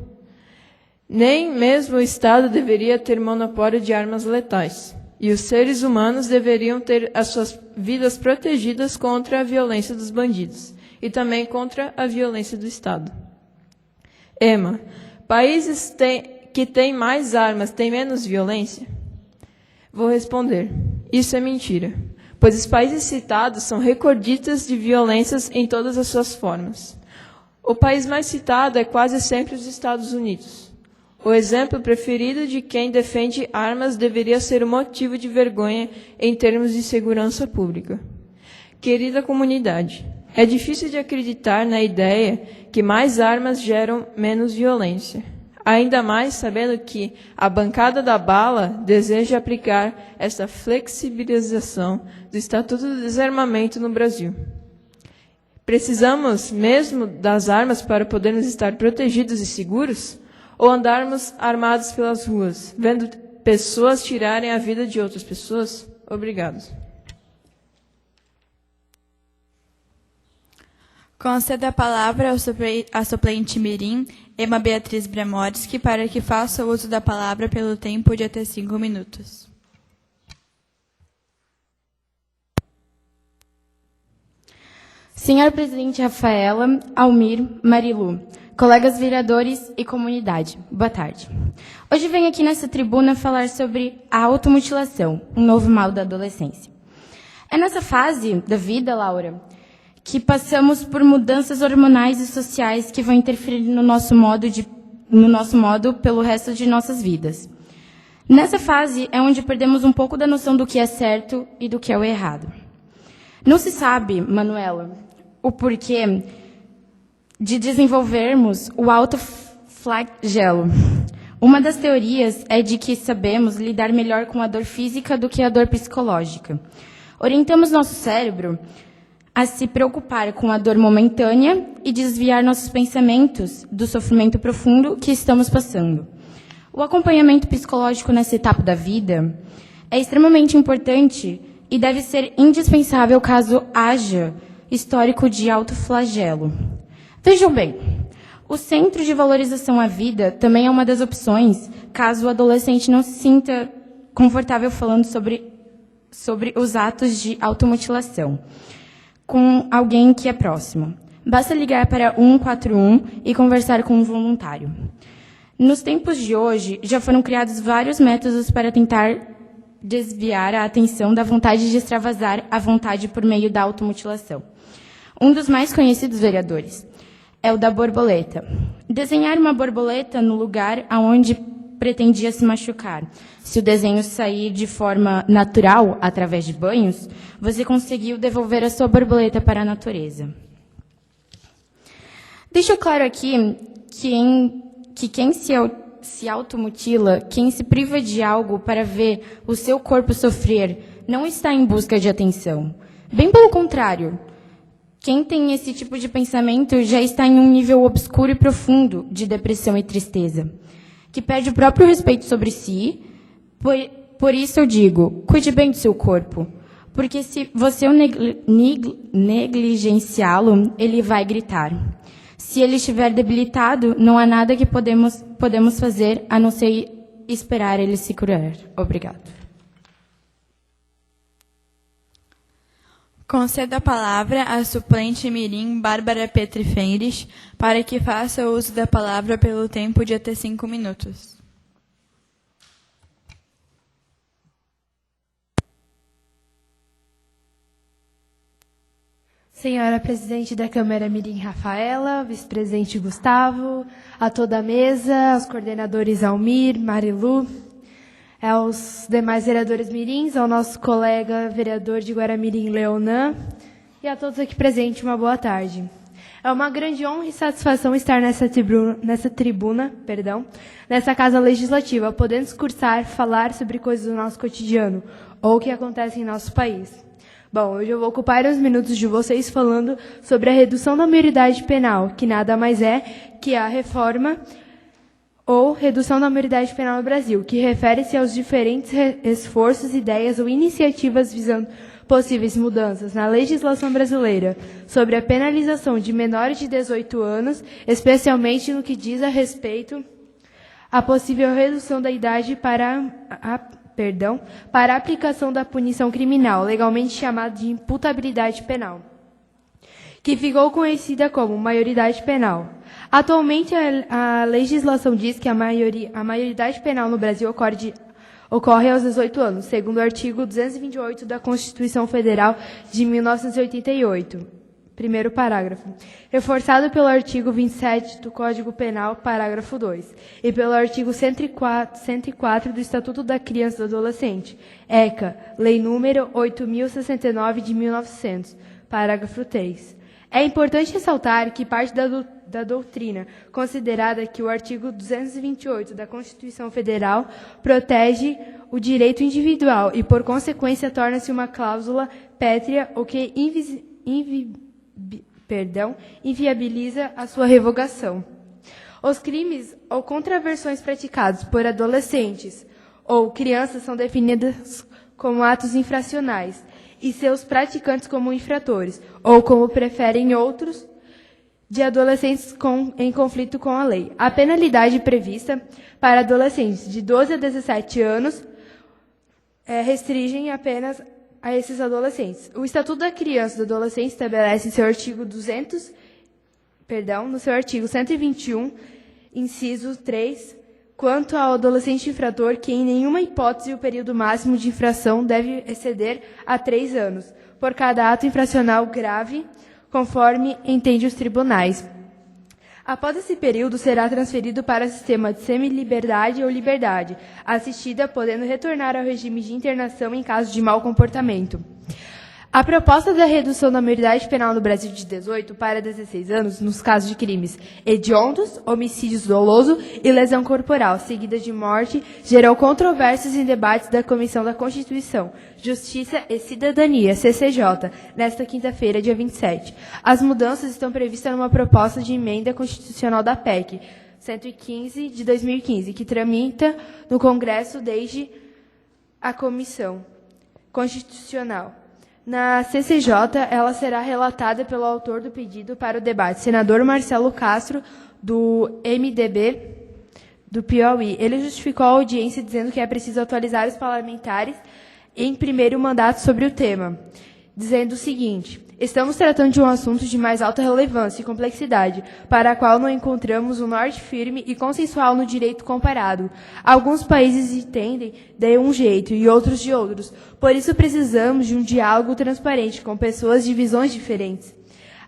[SPEAKER 13] Nem mesmo o Estado deveria ter monopólio de armas letais. E os seres humanos deveriam ter as suas vidas protegidas contra a violência dos bandidos e também contra a violência do Estado. Emma, países que têm mais armas têm menos violência? Vou responder, isso é mentira, pois os países citados são recordistas de violências em todas as suas formas. O país mais citado é quase sempre os Estados Unidos. O exemplo preferido de quem defende armas deveria ser um motivo de vergonha em termos de segurança pública. Querida comunidade, é difícil de acreditar na ideia que mais armas geram menos violência. Ainda mais sabendo que a bancada da bala deseja aplicar esta flexibilização do Estatuto do Desarmamento no Brasil. Precisamos mesmo das armas para podermos estar protegidos e seguros? Ou andarmos armados pelas ruas, vendo pessoas tirarem a vida de outras pessoas? Obrigado.
[SPEAKER 1] Conceda a palavra à suplente mirim, Emma Beatriz Bramorski, para que faça o uso da palavra pelo tempo de até 5 minutos.
[SPEAKER 10] Senhor Presidente Rafaela, Almir, Marilu, colegas vereadores e comunidade, boa tarde. Hoje venho aqui nessa tribuna falar sobre a automutilação, um novo mal da adolescência. É nessa fase da vida, Laura, que passamos por mudanças hormonais e sociais que vão interferir no nosso modo pelo resto de nossas vidas. Nessa fase é onde perdemos um pouco da noção do que é certo e do que é o errado. Não se sabe, Manuela, o porquê de desenvolvermos o autoflagelo. Uma das teorias é de que sabemos lidar melhor com a dor física do que a dor psicológica. Orientamos nosso cérebro a se preocupar com a dor momentânea e desviar nossos pensamentos do sofrimento profundo que estamos passando. O acompanhamento psicológico nessa etapa da vida é extremamente importante e deve ser indispensável caso haja histórico de autoflagelo. Vejam bem, o Centro de Valorização à Vida também é uma das opções, caso o adolescente não se sinta confortável falando sobre os atos de automutilação com alguém que é próximo. Basta ligar para 141 e conversar com um voluntário. Nos tempos de hoje, já foram criados vários métodos para tentar desviar a atenção da vontade de extravasar a vontade por meio da automutilação. Um dos mais conhecidos, vereadores, é o da borboleta. Desenhar uma borboleta no lugar aonde pretendia se machucar. Se o desenho sair de forma natural, através de banhos, você conseguiu devolver a sua borboleta para a natureza. Deixo claro aqui que quem se automutila, quem se priva de algo para ver o seu corpo sofrer, não está em busca de atenção. Bem pelo contrário, quem tem esse tipo de pensamento já está em um nível obscuro e profundo de depressão e tristeza, que perde o próprio respeito sobre si. Por isso eu digo, cuide bem do seu corpo, porque se você negligenciá-lo, ele vai gritar. Se ele estiver debilitado, não há nada que podemos fazer a não ser
[SPEAKER 14] e esperar ele se curar. Obrigado.
[SPEAKER 1] Concedo a palavra à suplente mirim Bárbara Petri Fenris para que faça uso da palavra pelo tempo de até 5 minutos.
[SPEAKER 15] Senhora Presidente da Câmara Mirim Rafaela, Vice-Presidente Gustavo, a toda a mesa, aos coordenadores Almir, Marilu, aos demais vereadores mirins, ao nosso colega vereador de Guaramirim, Leonan, e a todos aqui presentes, uma boa tarde. É uma grande honra e satisfação estar nessa tribuna, nessa casa legislativa, podendo discursar, falar sobre coisas do nosso cotidiano, ou o que acontece em nosso país. Bom, hoje eu vou ocupar uns minutos de vocês falando sobre a redução da maioridade penal, que nada mais é que a reforma ou redução da maioridade penal no Brasil, que refere-se aos diferentes esforços, ideias ou iniciativas visando possíveis mudanças na legislação brasileira sobre a penalização de menores de 18 anos, especialmente no que diz a respeito à possível redução da idade para a aplicação da punição criminal, legalmente chamada de imputabilidade penal, que ficou conhecida como maioridade penal. Atualmente, a legislação diz que a maioridade penal no Brasil ocorre aos 18 anos, segundo o artigo 228 da Constituição Federal de 1988. Primeiro parágrafo. Reforçado pelo artigo 27 do Código Penal, parágrafo 2, e pelo artigo 104 do Estatuto da Criança e do Adolescente, ECA, Lei número 8.069 de 1900, parágrafo 3. É importante ressaltar que parte da doutrina considerada que o artigo 228 da Constituição Federal protege o direito individual e, por consequência, torna-se uma cláusula pétrea o que inviabiliza a sua revogação. Os crimes ou contravenções praticados por adolescentes ou crianças são definidos como atos infracionais e seus praticantes como infratores, ou como preferem outros, de adolescentes em conflito com a lei. A penalidade prevista para adolescentes de 12 a 17 anos restringem apenas a esses adolescentes. O Estatuto da Criança e do Adolescente estabelece em seu artigo no seu artigo 121, inciso 3, quanto ao adolescente infrator, que em nenhuma hipótese o período máximo de infração deve exceder a 3 anos, por cada ato infracional grave, conforme entende os tribunais. Após esse período, será transferido para o sistema de semi-liberdade ou liberdade assistida, podendo retornar ao regime de internação em caso de mau comportamento. A proposta da redução da maioridade penal no Brasil de 18 para 16 anos, nos casos de crimes hediondos, homicídios doloso e lesão corporal, seguida de morte, gerou controvérsias em debates da Comissão da Constituição, Justiça e Cidadania, CCJ, nesta quinta-feira, dia 27. As mudanças estão previstas numa proposta de emenda constitucional da PEC 115 de 2015, que tramita no Congresso desde a Comissão Constitucional. Na CCJ, ela será relatada pelo autor do pedido para o debate, senador Marcelo Castro, do MDB do Piauí. Ele justificou a audiência dizendo que é preciso atualizar os parlamentares em primeiro mandato sobre o tema, dizendo o seguinte: estamos tratando de um assunto de mais alta relevância e complexidade, para a qual não encontramos um norte firme e consensual no direito comparado. Alguns países entendem de um jeito e outros de outros. Por isso precisamos de um diálogo transparente com pessoas de visões diferentes,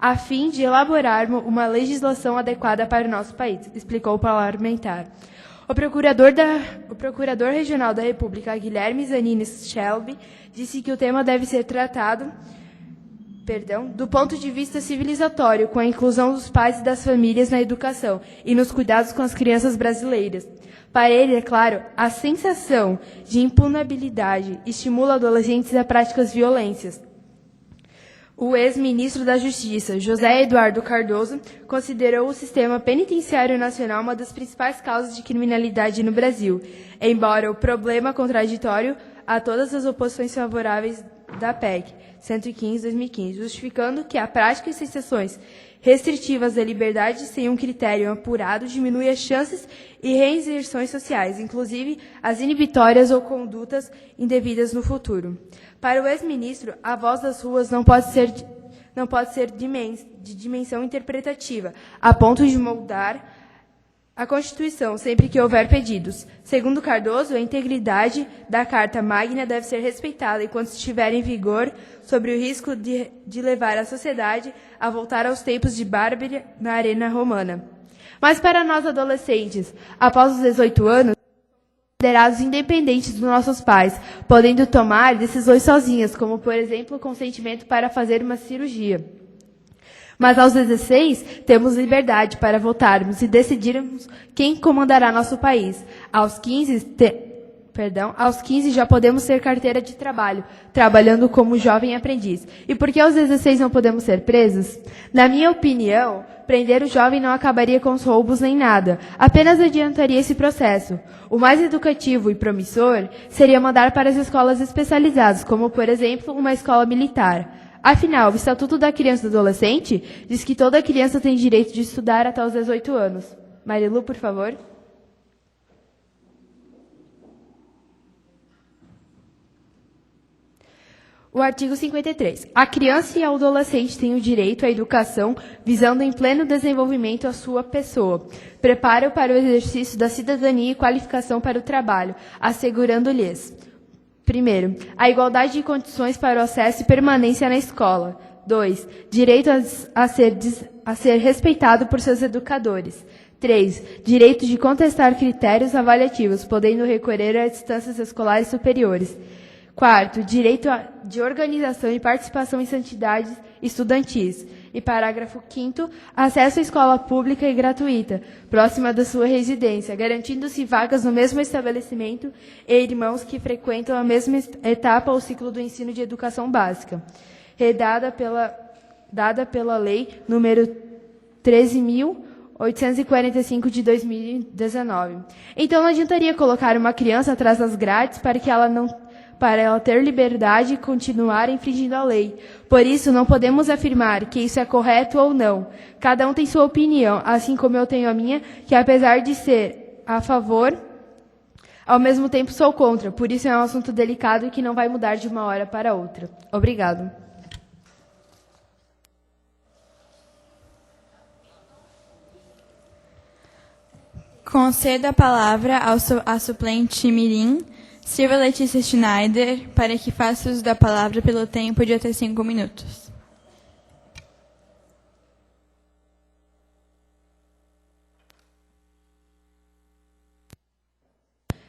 [SPEAKER 15] a fim de elaborarmos uma legislação adequada para o nosso país, explicou o parlamentar. O Procurador Regional da República, Guilherme Zanini Shelby, disse que o tema deve ser tratado do ponto de vista civilizatório, com a inclusão dos pais e das famílias na educação e nos cuidados com as crianças brasileiras. Para ele, é claro, a sensação de impunabilidade estimula adolescentes a práticas violências. O ex-ministro da Justiça, José Eduardo Cardoso, considerou o sistema penitenciário nacional uma das principais causas de criminalidade no Brasil. Embora o problema contraditório a todas as oposições favoráveis da PEC 115/2015, justificando que a prática de exceções restritivas da liberdade sem um critério apurado diminui as chances e reinserções sociais, inclusive as inibitórias ou condutas indevidas no futuro. Para o ex-ministro, a voz das ruas não pode ser de dimensão interpretativa, a ponto de moldar a Constituição sempre que houver pedidos. Segundo Cardoso, a integridade da Carta Magna deve ser respeitada enquanto estiver em vigor, sobre o risco de levar a sociedade a voltar aos tempos de Bárbara na arena romana. Mas para nós adolescentes, após os 18 anos, considerados independentes dos nossos pais, podendo tomar decisões sozinhas, como, por exemplo, o consentimento para fazer uma cirurgia. Mas aos 16, temos liberdade para votarmos e decidirmos quem comandará nosso país. Aos 15, já podemos ter carteira de trabalho, trabalhando como jovem aprendiz. E por que aos 16 não podemos ser presos? Na minha opinião, prender o jovem não acabaria com os roubos nem nada, apenas adiantaria esse processo. O mais educativo e promissor seria mandar para as escolas especializadas, como, por exemplo, uma escola militar. Afinal, o Estatuto da Criança e do Adolescente diz que toda criança tem direito de estudar até os 18 anos. Marilu, por favor. O artigo 53. A criança e o adolescente têm o direito à educação, visando em pleno desenvolvimento a sua pessoa, preparo para o exercício da cidadania e qualificação para o trabalho, assegurando-lhes: primeiro, a igualdade de condições para o acesso e permanência na escola. 2. Direito a ser respeitado por seus educadores. 3. Direito de contestar critérios avaliativos, podendo recorrer a instâncias escolares superiores. 4. Direito de organização e participação em entidades estudantis. E parágrafo 5º, acesso à escola pública e gratuita, próxima da sua residência, garantindo-se vagas no mesmo estabelecimento e irmãos que frequentam a mesma etapa ou ciclo do ensino de educação básica. Dada pela Lei número 13.845 de 2019. Então não adiantaria colocar uma criança atrás das grades para ela ter liberdade e continuar infringindo a lei. Por isso, não podemos afirmar que isso é correto ou não. Cada um tem sua opinião, assim como eu tenho a minha, que apesar de ser a favor, ao mesmo tempo sou contra. Por isso é um assunto delicado e que não vai mudar de uma hora para outra. Obrigado.
[SPEAKER 1] Concedo a palavra à suplente mirim, Silvia Letícia Schneider, para que faça uso da palavra pelo tempo de até 5 minutos.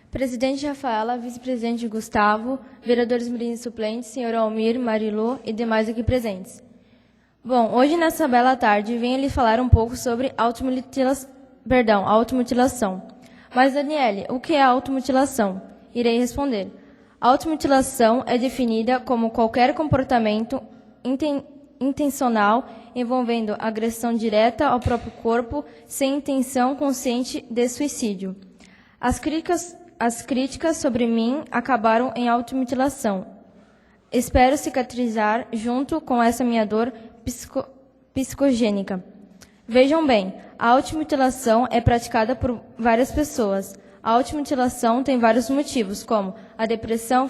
[SPEAKER 16] Presidente Rafaela, vice-presidente Gustavo, vereadores mirins suplentes, senhor Almir, Marilu e demais aqui presentes. Bom, hoje nessa bela tarde venho lhe falar um pouco sobre automutilação. Mas, Daniele, o que é automutilação? Irei responder. A automutilação é definida como qualquer comportamento intencional envolvendo agressão direta ao próprio corpo sem intenção consciente de suicídio. As críticas sobre mim acabaram em automutilação. Espero cicatrizar junto com essa minha dor psicogênica. Vejam bem, a automutilação é praticada por várias pessoas. A automutilação tem vários motivos, como a depressão,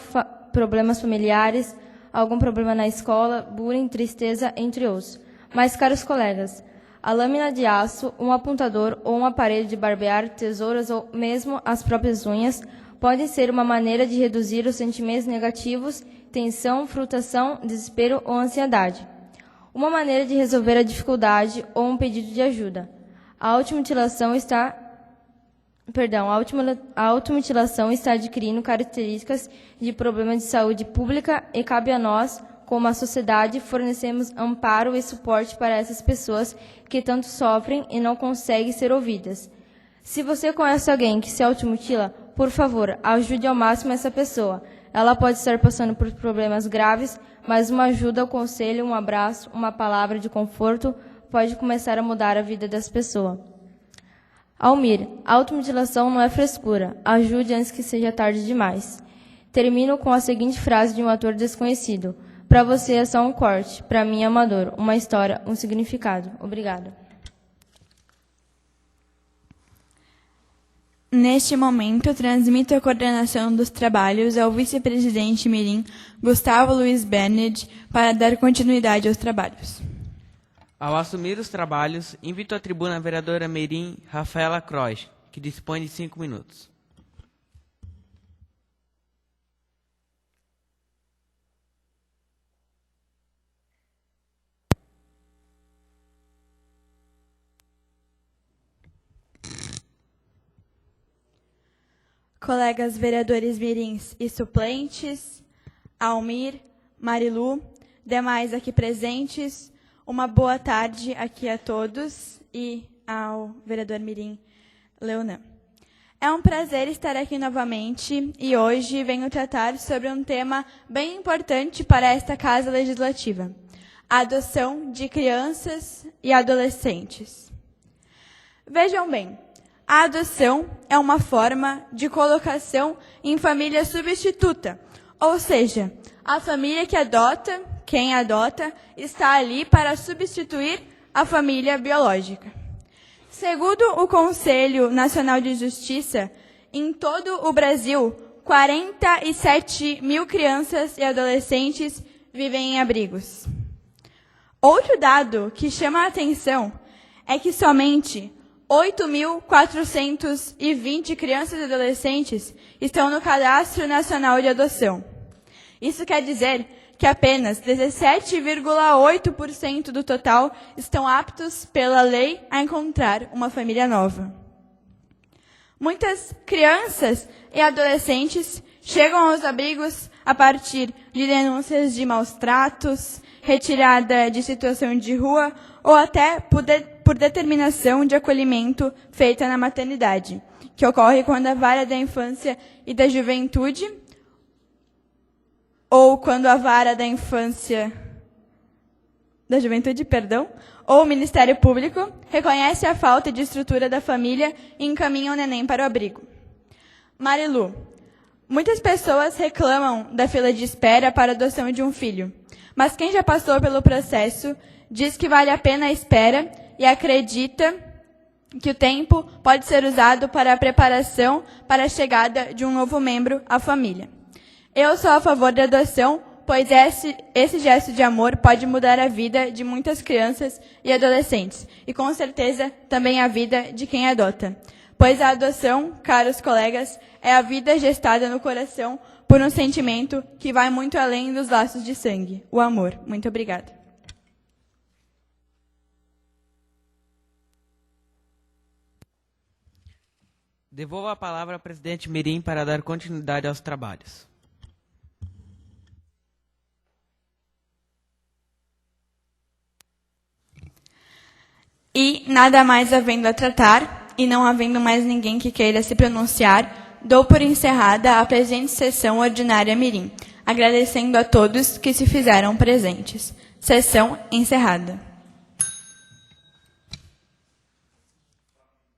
[SPEAKER 16] problemas familiares, algum problema na escola, bullying, tristeza, entre outros. Mas, caros colegas, a lâmina de aço, um apontador ou um aparelho de barbear, tesouras ou mesmo as próprias unhas podem ser uma maneira de reduzir os sentimentos negativos, tensão, frustração, desespero ou ansiedade. Uma maneira de resolver a dificuldade ou um pedido de ajuda. A automutilação está adquirindo características de problema de saúde pública e cabe a nós, como a sociedade, fornecemos amparo e suporte para essas pessoas que tanto sofrem e não conseguem ser ouvidas. Se você conhece alguém que se automutila, por favor, ajude ao máximo essa pessoa. Ela pode estar passando por problemas graves, mas uma ajuda, um conselho, um abraço, uma palavra de conforto pode começar a mudar a vida dessa pessoa. Almir, a automutilação não é frescura. Ajude antes que seja tarde demais. Termino com a seguinte frase de um ator desconhecido. Para você é só um corte, para mim é amador, uma história, um significado. Obrigada.
[SPEAKER 1] Neste momento, transmito a coordenação dos trabalhos ao vice-presidente mirim, Gustavo Luiz Bernard, para dar continuidade aos trabalhos.
[SPEAKER 4] Ao assumir os trabalhos, invito à tribuna a vereadora mirim, Rafaela Croix, que dispõe de 5 minutos.
[SPEAKER 1] Colegas vereadores mirins e suplentes, Almir, Marilu, demais aqui presentes, uma boa tarde aqui a todos e ao vereador mirim Leonan. É um prazer estar aqui novamente e hoje venho tratar sobre um tema bem importante para esta Casa Legislativa, a adoção de crianças e adolescentes. Vejam bem, a adoção é uma forma de colocação em família substituta, ou seja, a família que adota, quem adota, está ali para substituir a família biológica. Segundo o Conselho Nacional de Justiça, em todo o Brasil, 47 mil crianças e adolescentes vivem em abrigos. Outro dado que chama a atenção é que somente 8.420 crianças e adolescentes estão no Cadastro Nacional de Adoção. Isso quer dizer que apenas 17,8% do total estão aptos pela lei a encontrar uma família nova. Muitas crianças e adolescentes chegam aos abrigos a partir de denúncias de maus tratos, retirada de situação de rua ou até por determinação de acolhimento feita na maternidade, que ocorre quando a Vara da Infância e da Juventude ou quando a Vara da Infância da Juventude, ou o Ministério Público reconhece a falta de estrutura da família e encaminha o neném para o abrigo. Marilu, muitas pessoas reclamam da fila de espera para a adoção de um filho, mas quem já passou pelo processo diz que vale a pena a espera e acredita que o tempo pode ser usado para a preparação para a chegada de um novo membro à família. Eu sou a favor da adoção, pois esse gesto de amor pode mudar a vida de muitas crianças e adolescentes, e com certeza também a vida de quem adota. Pois a adoção, caros colegas, é a vida gestada no coração por um sentimento que vai muito além dos laços de sangue, o amor. Muito obrigada.
[SPEAKER 4] Devolvo a palavra ao presidente mirim para dar continuidade aos trabalhos.
[SPEAKER 1] E, nada mais havendo a tratar, e não havendo mais ninguém que queira se pronunciar, dou por encerrada a presente sessão ordinária mirim, agradecendo a todos que se fizeram presentes. Sessão encerrada.